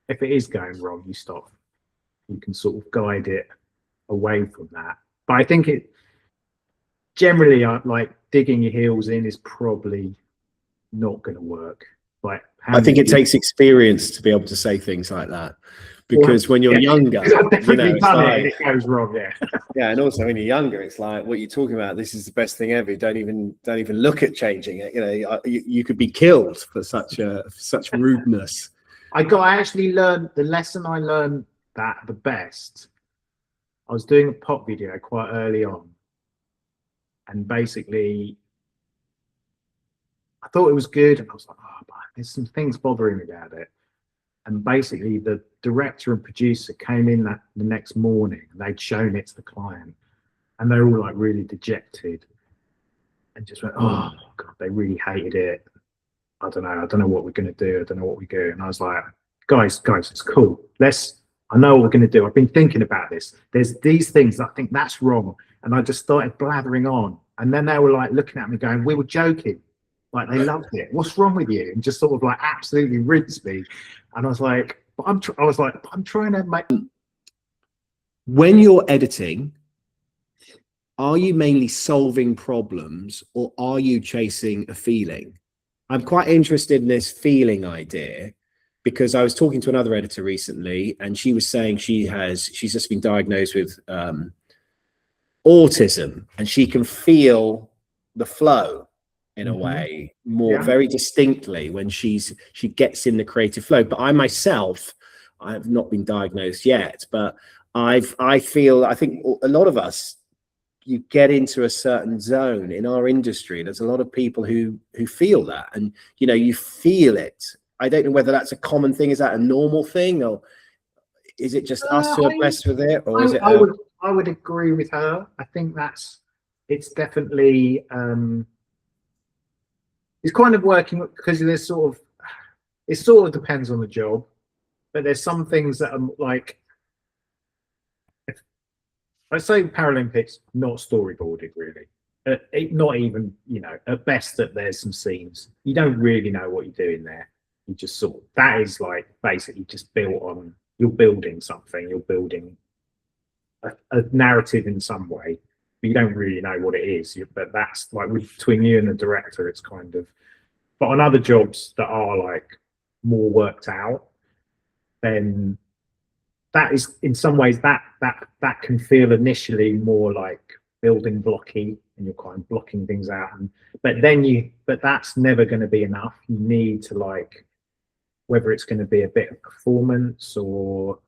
if it is going wrong, you stop. You can sort of guide it away from that. But I think it generally, like digging your heels in is probably not going to work. Like,
I think it takes experience to be able to say things like that. Because when you're younger,
it goes wrong,
yeah, and also when you're younger, it's like what you're talking about. This is the best thing ever. Don't even look at changing it. You know, you could be killed for such rudeness.
I actually learned the lesson. I learned that the best. I was doing a pop video quite early on, and basically, I thought it was good, and I was like, oh, but there's some things bothering me about it. And basically, the director and producer came in the next morning, and they'd shown it to the client, and they were all like really dejected, and just went, "Oh God, they really hated it. I don't know what we're gonna do. I don't know what we do." And I was like, "Guys, it's cool. I know what we're gonna do. I've been thinking about this. There's these things. I think that's wrong." And I just started blathering on, and then they were like looking at me, going, "We were joking." Like they loved it. What's wrong with you? And just sort of like absolutely rinsed me. And I was like, I'm trying to make.
When you're editing, are you mainly solving problems or are you chasing a feeling? I'm quite interested in this feeling idea because I was talking to another editor recently, and she was saying she's just been diagnosed with autism, and she can feel the flow in a way more very distinctly when she gets in the creative flow. But I myself, I have not been diagnosed yet, but I think a lot of us, you get into a certain zone in our industry. There's a lot of people who feel that, and you know, you feel it. I don't know whether that's a common thing. Is that a normal thing, or is it just us who are blessed with it, or is it?
I would agree with her. I think it's definitely. It's kind of working because there's it sort of depends on the job, but there's some things that are like, I say Paralympics, not storyboarded really. not even, you know, at best that there's some scenes. You don't really know what you're doing there. You just sort of, that is like basically just built on, you're building something, you're building a narrative in some way, but you don't really know what it is. But that's like between you and the director, it's kind of, but on other jobs that are like more worked out, then that is in some ways that can feel initially more like building blocky, and you're kind of blocking things out, but that's never going to be enough. You need to, like, whether it's going to be a bit of performance or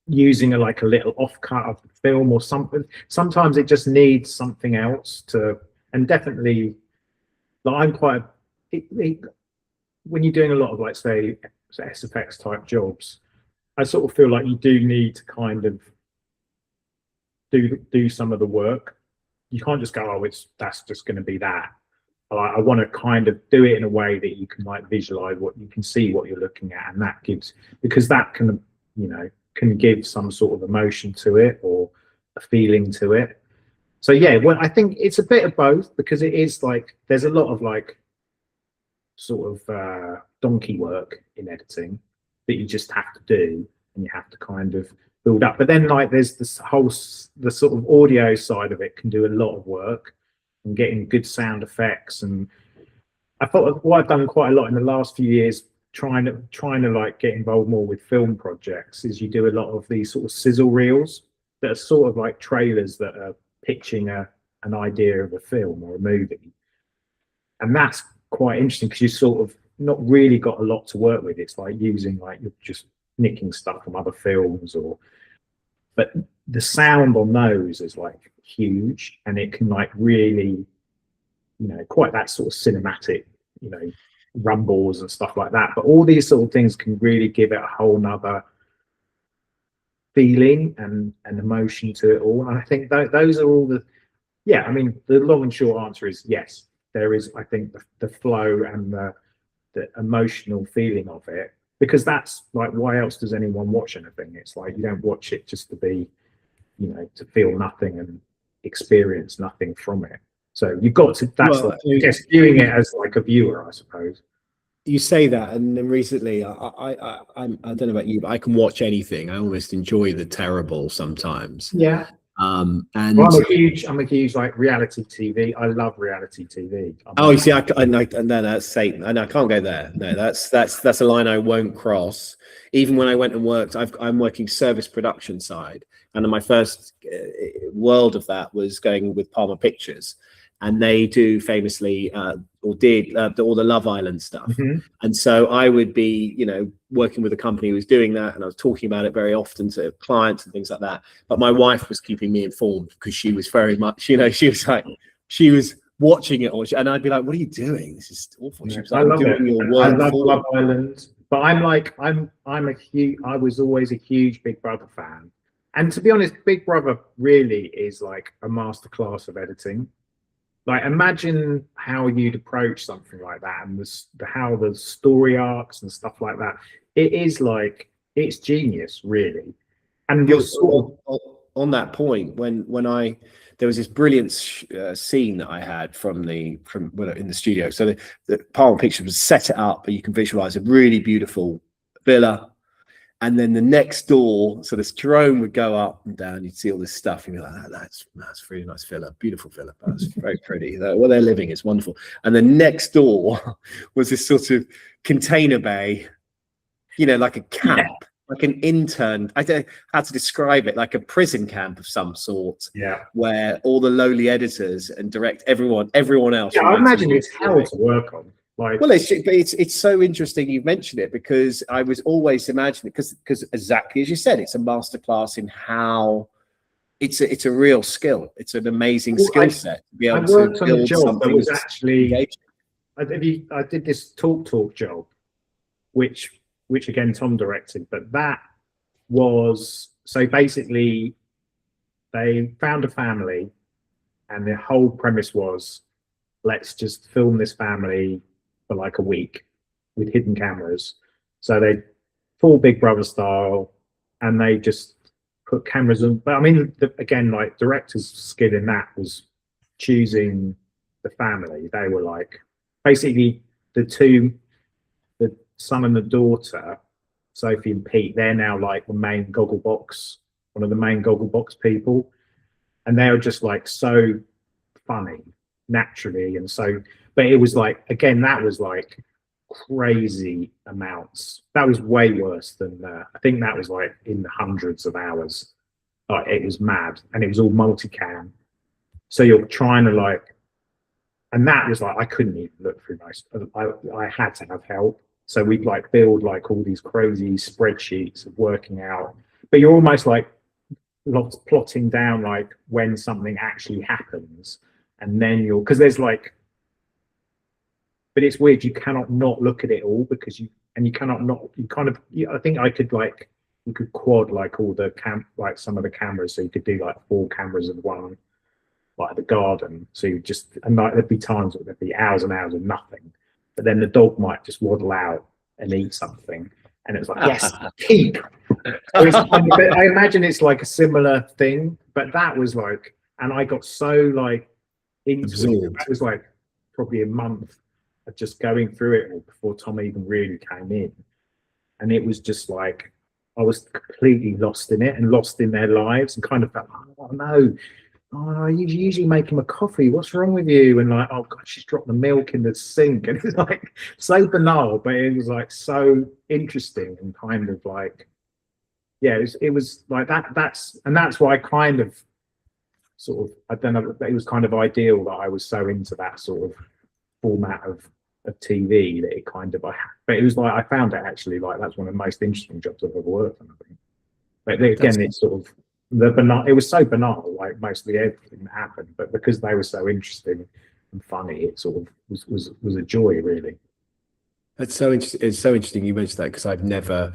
using like a little offcut of the film or something. Sometimes it just needs something else to, and definitely, like, I'm quite when you're doing a lot of, like, say SFX type jobs, I sort of feel like you do need to kind of do some of the work. You can't just go, oh, that's just going to be that. I want to kind of do it in a way that you can, like, visualize what you can see, what you're looking at, and that gives, because that can, you know, can give some sort of emotion to it or a feeling to it. So yeah, well, I think it's a bit of both, because it is like there's a lot of like sort of donkey work in editing that you just have to do, and you have to kind of build up. But then, like, there's this whole, the sort of audio side of it can do a lot of work, and getting good sound effects. And I thought what I've done quite a lot in the last few years, trying to like get involved more with film projects, is you do a lot of these sort of sizzle reels that are sort of like trailers that are pitching an idea of a film or a movie. And that's quite interesting, because you sort of not really got a lot to work with. It's like using, like, you're just nicking stuff from other films, but the sound on those is like huge, and it can, like, really, you know, quite that sort of cinematic, you know, rumbles and stuff like that. But all these sort of things can really give it a whole nother feeling and emotion to it all. And I think those are all the, yeah, I mean, the long and short answer is yes, there is, I think, the flow and the emotional feeling of it, because that's like, why else does anyone watch anything? It's like, you don't watch it just to be, you know, to feel nothing and experience nothing from it. So you've got to, that's, well, like, I guess, viewing it as like a viewer, I suppose.
You say that, and then recently, I don't know about you, but I can watch anything. I almost enjoy the terrible sometimes.
Yeah.
And
well, I'm a huge like reality TV. I love reality TV.
You see, no, that's Satan. I can't go there. No, that's a line I won't cross. Even when I went and worked, I'm working service production side, and my first world of that was going with Palmer Pictures, and they do famously or did all the Love Island stuff. Mm-hmm. And so I would be, you know, working with a company who was doing that, and I was talking about it very often to clients and things like that. But my wife was keeping me informed, because she was very much, you know, she was watching it all, and I'd be like, "What are you doing? This is awful." She was like, "I'm doing your work."
I love Love Island, but I was always a huge Big Brother fan, and to be honest, Big Brother really is like a masterclass of editing. Like, imagine how you'd approach something like that, and how the story arcs and stuff like that. It is like, it's genius, really. And
you're sort of on that point when there was this brilliant scene that I had from in the studio. So the Palm Pictures was set it up, but you can visualize a really beautiful villa. And then the next door, so this drone would go up and down. You'd see all this stuff. And you're like, that's a really nice villa, beautiful villa. That's very pretty. Where they're living is wonderful. And the next door was this sort of container bay, you know, like a camp, like an intern. I don't know how to describe it, like a prison camp of some sort.
Yeah.
Where all the lowly editors and direct everyone else.
Yeah, I imagine it's hell to work on. Like,
well, it's so interesting you mentioned it, because I was always imagining, because exactly as you said, it's a masterclass in how it's a real skill. It's an amazing skill set to be able to build something that was actually.
I did this talk job, which again Tom directed, but that was, so basically they found a family, and the whole premise was, let's just film this family for like a week with hidden cameras. So they full Big Brother style, and they just put cameras on. But I mean, again, like directors' skill in that was choosing the family. They were like basically the son and the daughter, Sophie and Pete. They're now like one of the main Gogglebox people, and they're just like so funny naturally, and so. But it was like, again, that was like crazy amounts. That was way worse than I think that was like in the hundreds of hours. Like it was mad, and it was all multicam. So you're trying to like, and that was like I couldn't even look through most. I had to have help. So we'd like build like all these crazy spreadsheets of working out. But you're almost like plotting down like when something actually happens, and then you're because there's like. But it's weird. You cannot not look at it all because you cannot not. You kind of. I think I could like you could quad like all the like some of the cameras, so you could do like 4 cameras of one, like the garden. So you just and like there'd be times where there'd be hours and hours of nothing, but then the dog might just waddle out and eat something, and it was like yes, keep. So I imagine it's like a similar thing, but that was like, and I got so like into it. It was like probably a month of just going through it all before Tom even really came in, and it was just like I was completely lost in it and lost in their lives, and kind of felt, oh no, oh, you usually make him a coffee. What's wrong with you? And like, oh god, she's dropped the milk in the sink, and it's like so banal, but it was like so interesting and kind of like, yeah, it was like that. That's why I kind of sort of I don't know. It was kind of ideal that I was so into that sort of format of TV that it kind of but it was like I found it actually like that's one of the most interesting jobs I've ever worked on, I think. But again, it's sort of the banal. It was so banal, like mostly everything that happened, but because they were so interesting and funny, it sort of was a joy, really.
That's so interesting. It's so interesting you mentioned that because I never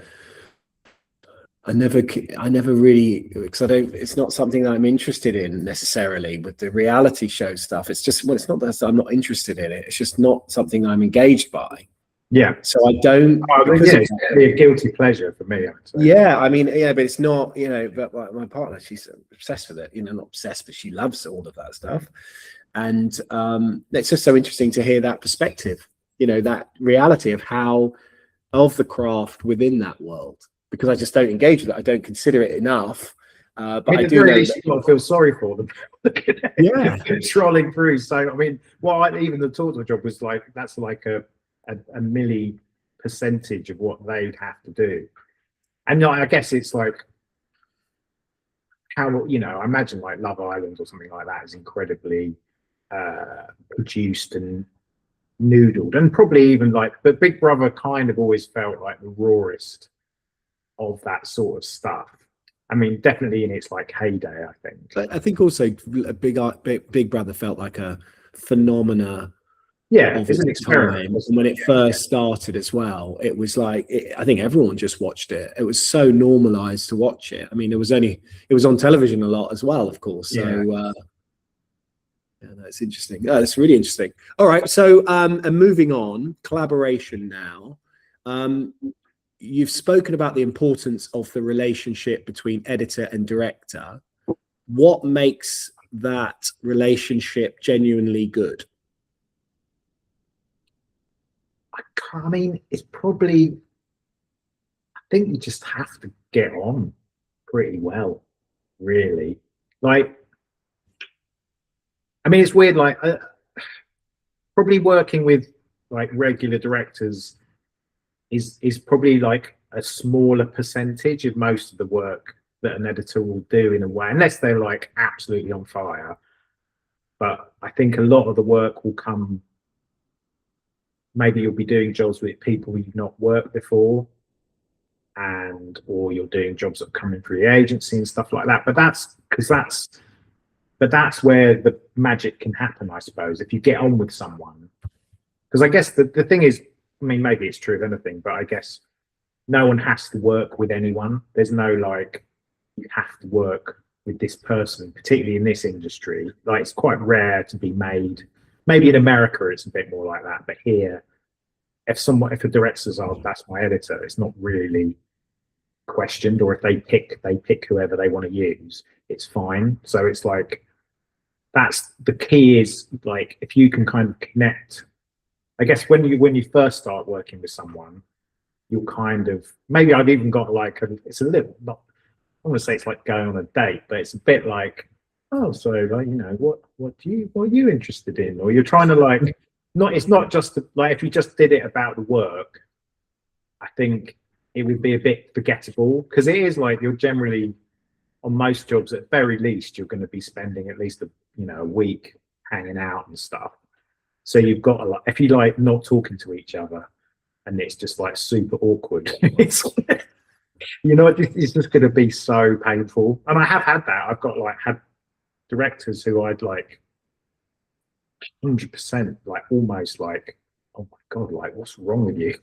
really, because I don't, it's not something that I'm interested in necessarily with the reality show stuff. It's just, well, it's not that I'm not interested in it. It's just not something I'm engaged by.
Yeah.
So I don't.
It's a guilty pleasure for me.
Yeah. I mean, yeah, but it's not, but like my partner, she's obsessed with it, not obsessed, but she loves all of that stuff. And it's just so interesting to hear that perspective, that reality of the craft within that world. Because I just don't engage with it. I don't consider it enough. But I do know
I feel sorry for them.
Yeah.
Trolling through. So, I mean, even the total job was like, that's like a milli percentage of what they'd have to do. And I guess it's like, how, I imagine like Love Island or something like that is incredibly produced and noodled. And probably even like, but Big Brother kind of always felt like the rawest of that sort of stuff. I mean, definitely in its like heyday, I think.
But I think also Big Brother felt like a phenomena.
Yeah, it's an experiment.
And when it first started as well, it was like I think everyone just watched it. It was so normalized to watch it. I mean, it was on television a lot as well, of course. So yeah, that's interesting. Oh, that's really interesting. All right, so and moving on, collaboration now. You've spoken about the importance of the relationship between editor and director. What makes that relationship genuinely good?
I mean, it's probably, I think you just have to get on pretty well, really. Like, I mean, it's weird, like, probably working with like regular directors is probably like a smaller percentage of most of the work that an editor will do in a way, unless they're like absolutely on fire. But I think a lot of the work will come, maybe you'll be doing jobs with people you've not worked before, or you're doing jobs that are coming through the agency and stuff like that. But that's where the magic can happen, I suppose, if you get on with someone. Because I guess the thing is, I mean, maybe it's true of anything, but I guess no one has to work with anyone. There's no like, you have to work with this person, particularly in this industry. Like, it's quite rare to be made. Maybe in America it's a bit more like that, but here, if a director says, "Oh, that's my editor," it's not really questioned, or if they pick whoever they want to use, it's fine. So it's like, that's the key, is like, if you can kind of connect, I guess when you first start working with someone, you'll kind of, maybe I've even got like it's a little, not, I want to say it's like going on a date, but it's a bit like, oh, so like, you know, what are you interested in? Or you're trying to like, not, it's not just like, if you just did it about the work, I think it would be a bit forgettable, because it is like, you're generally, on most jobs at very least, you're going to be spending at least a week hanging out and stuff. So you've got a lot, if you like not talking to each other and it's just like super awkward, it's it's just going to be so painful. And I have had that. I've got like had directors who I'd like 100% like, almost like, oh my god, like what's wrong with you?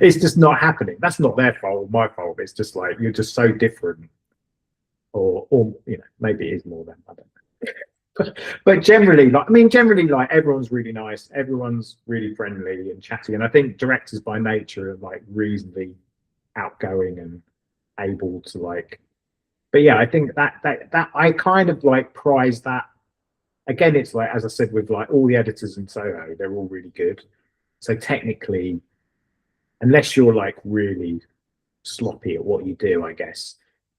It's just not happening. That's not their fault or my fault. It's just like, you're just so different, or maybe it is more than, I don't know. But generally, like, like everyone's really nice, everyone's really friendly and chatty, and I think directors by nature are like reasonably outgoing and able to like, but yeah, I think that I kind of like prize that. Again, it's like, as I said, with like all the editors in Soho, they're all really good. So technically, unless you're like really sloppy at what you do, I guess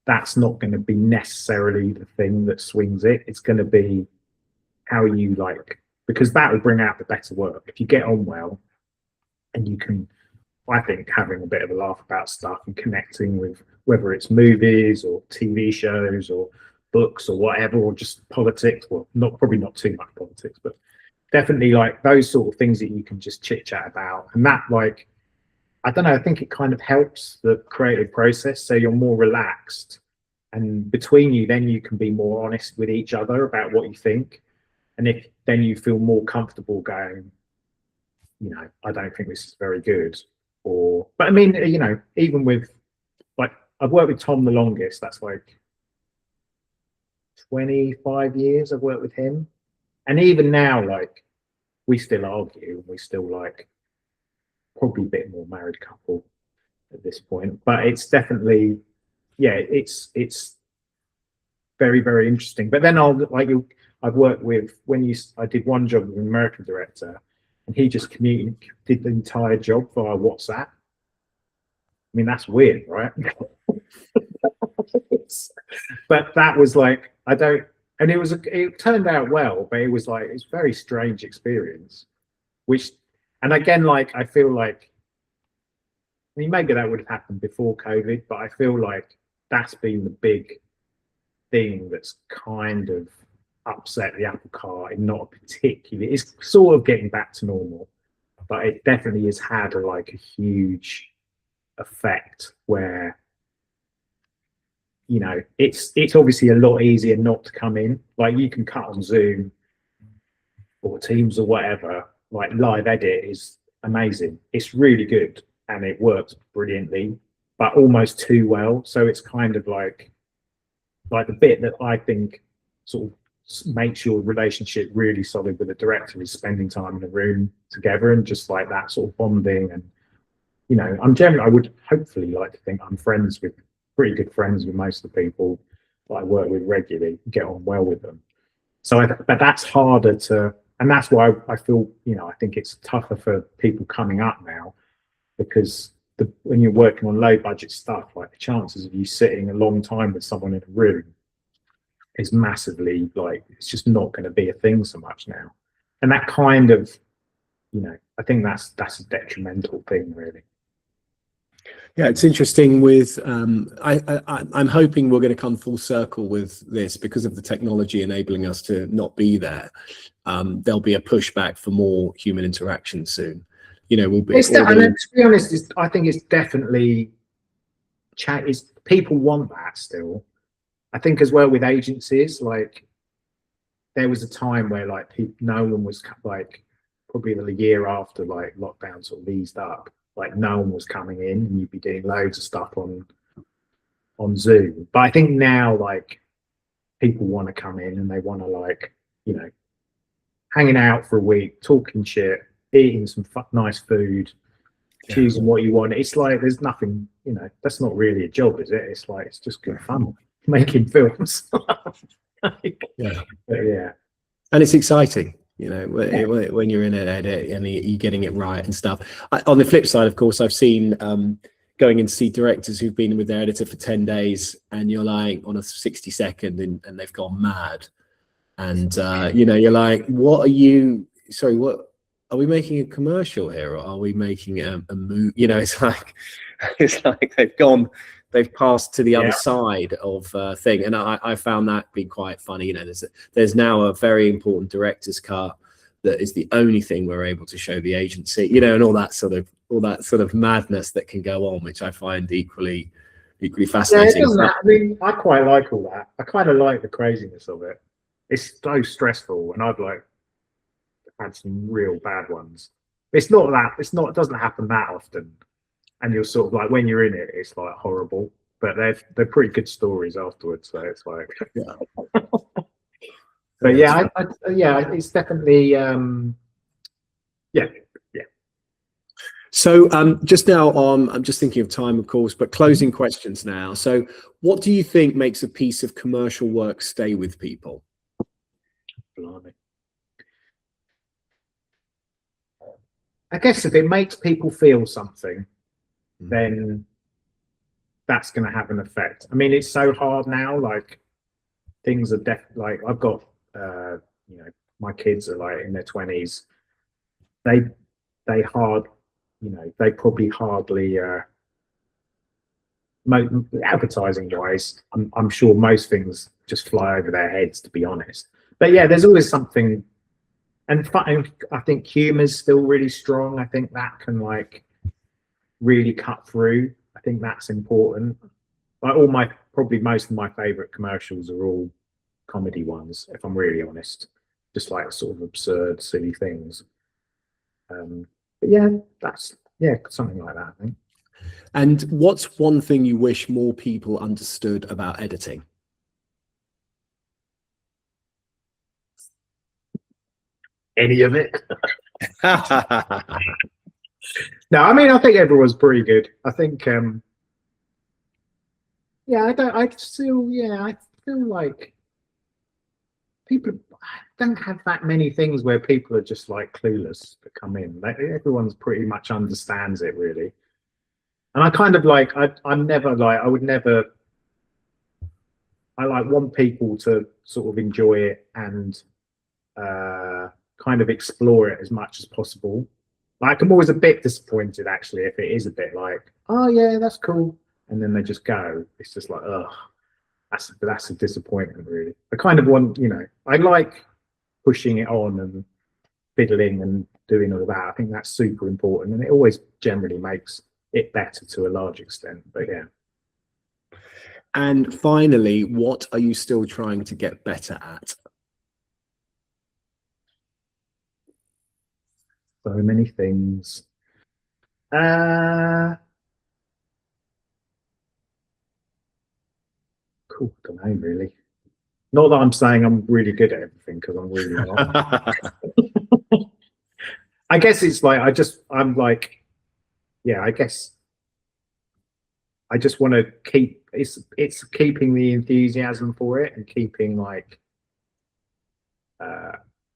that's not going to be necessarily the thing that swings it. It's going to be how you like, because that will bring out the better work. If you get on well and you can, I think, having a bit of a laugh about stuff and connecting with, whether it's movies or TV shows or books or whatever, or just politics, well, probably not too much politics, but definitely like those sort of things that you can just chit chat about. And that, like, I don't know, I think it kind of helps the creative process. So you're more relaxed, and between you, then you can be more honest with each other about what you think. And if then you feel more comfortable going, I don't think this is very good. Or, but I mean, even with, like, I've worked with Tom the longest. That's like 25 years I've worked with him. And even now, like, we still argue, and we still like, probably a bit more married couple at this point. But it's definitely, yeah, it's very, very interesting. But then I've worked with, I did one job with an American director, and he just did the entire job via WhatsApp. I mean, that's weird, right? But that was like, and it turned out well, but it was like, it's a very strange experience, and again, like, I feel like, I mean, maybe that would have happened before COVID, but I feel like that's been the big thing that's kind of upset the apple cart in not particularly, it's sort of getting back to normal, but it definitely has had a huge effect where, it's obviously a lot easier not to come in. Like, you can cut on Zoom or Teams or whatever, like live edit is amazing. It's really good and it works brilliantly, but almost too well. So it's kind of like the bit that I think sort of makes your relationship really solid with a director is spending time in a room together and just like that sort of bonding. And I would hopefully like to think I'm pretty good friends with most of the people that I work with regularly, get on well with them. So but that's harder to, and that's why I feel, I think it's tougher for people coming up now, because when you're working on low budget stuff, like, the chances of you sitting a long time with someone in a room is massively, like, it's just not going to be a thing so much now. And that kind of, I think that's a detrimental thing, really.
Yeah, it's interesting with, I'm hoping we're going to come full circle with this because of the technology enabling us to not be there. There'll be a pushback for more human interaction soon. We'll be.
To be honest, I think it's definitely people want that still. I think as well with agencies, like, there was a time where like no one was, like, probably the year after like lockdown sort of eased up, like no one was coming in, and you'd be doing loads of stuff on Zoom. But I think now, like, people want to come in and they want to, like, hanging out for a week, talking shit, eating some nice food, choosing what you want. It's like there's nothing, that's not really a job, is it? It's like it's just good fun making films.
Yeah.
But yeah.
And it's exciting, when you're in an edit and you're getting it right and stuff. On the flip side, of course, I've seen going in to see directors who've been with their editor for 10 days and you're like on a 60-second and they've gone mad. And, you're like, what are we making a commercial here or are we making a movie? It's like they've passed to the other side of thing. And I found that be quite funny. There's now a very important director's cut that is the only thing we're able to show the agency, and all that sort of madness that can go on, which I find equally fascinating.
I quite like all that. I kind of like the craziness of it. It's so stressful, and I've had some real bad ones. It doesn't happen that often, and you're sort of like when you're in it, it's like horrible. But they're pretty good stories afterwards. So it's like, but it's definitely
So just now I'm just thinking of time, of course, but closing questions now. So what do you think makes a piece of commercial work stay with people?
Blimey. I guess if it makes people feel something, then that's going to have an effect. I mean, it's so hard now. Like things are like I've got, my kids are like in their 20s. They probably hardly, advertising wise, I'm sure most things just fly over their heads, to be honest. But yeah, there's always something. And I think humor's still really strong. I think that can really cut through. I think that's important. Like probably most of my favorite commercials are all comedy ones, if I'm really honest. Just like sort of absurd, silly things. But yeah, something like that, I think.
And what's one thing you wish more people understood about editing?
Any of it? No, I mean, I think everyone's pretty good. I think, I feel like people don't have that many things where people are just like clueless that come in. Everyone's pretty much understands it, really. And I kind of I want people to sort of enjoy it and kind of explore it as much as possible. Like I'm always a bit disappointed actually if it is a bit like, oh yeah, that's cool, and then they just go. It's just like, ugh, that's a disappointment, really. I kind of want, I like pushing it on and fiddling and doing all that. I think that's super important, and it always generally makes it better to a large extent. But yeah.
And finally, what are you still trying to get better at?
So many things. Cool, I don't know, really. Not that I'm saying I'm really good at everything, because I'm really not. I guess it's like I guess I just want to keep it's keeping the enthusiasm for it and keeping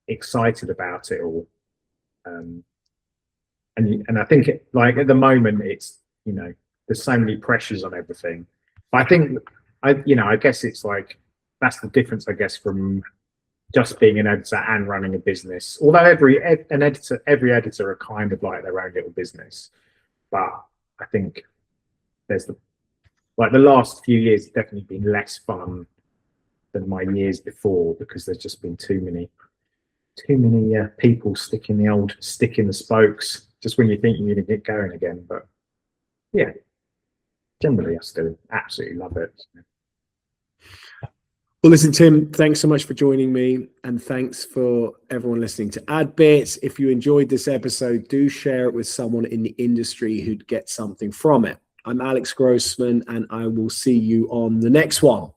excited about it all. And I think at the moment it's there's so many pressures on everything. But I think I guess it's like that's the difference, I guess, from just being an editor and running a business. Although every editor are kind of like their own little business. But I think there's the last few years definitely been less fun than my years before, because there's just been too many people sticking the spokes just when you think you're going to get going again. But yeah, generally I still absolutely love it.
Well, listen, Tim, thanks so much for joining me, and thanks for everyone listening to AdBits. If you enjoyed this episode, do share it with someone in the industry who'd get something from it. I'm Alex Grossman, and I will see you on the next one.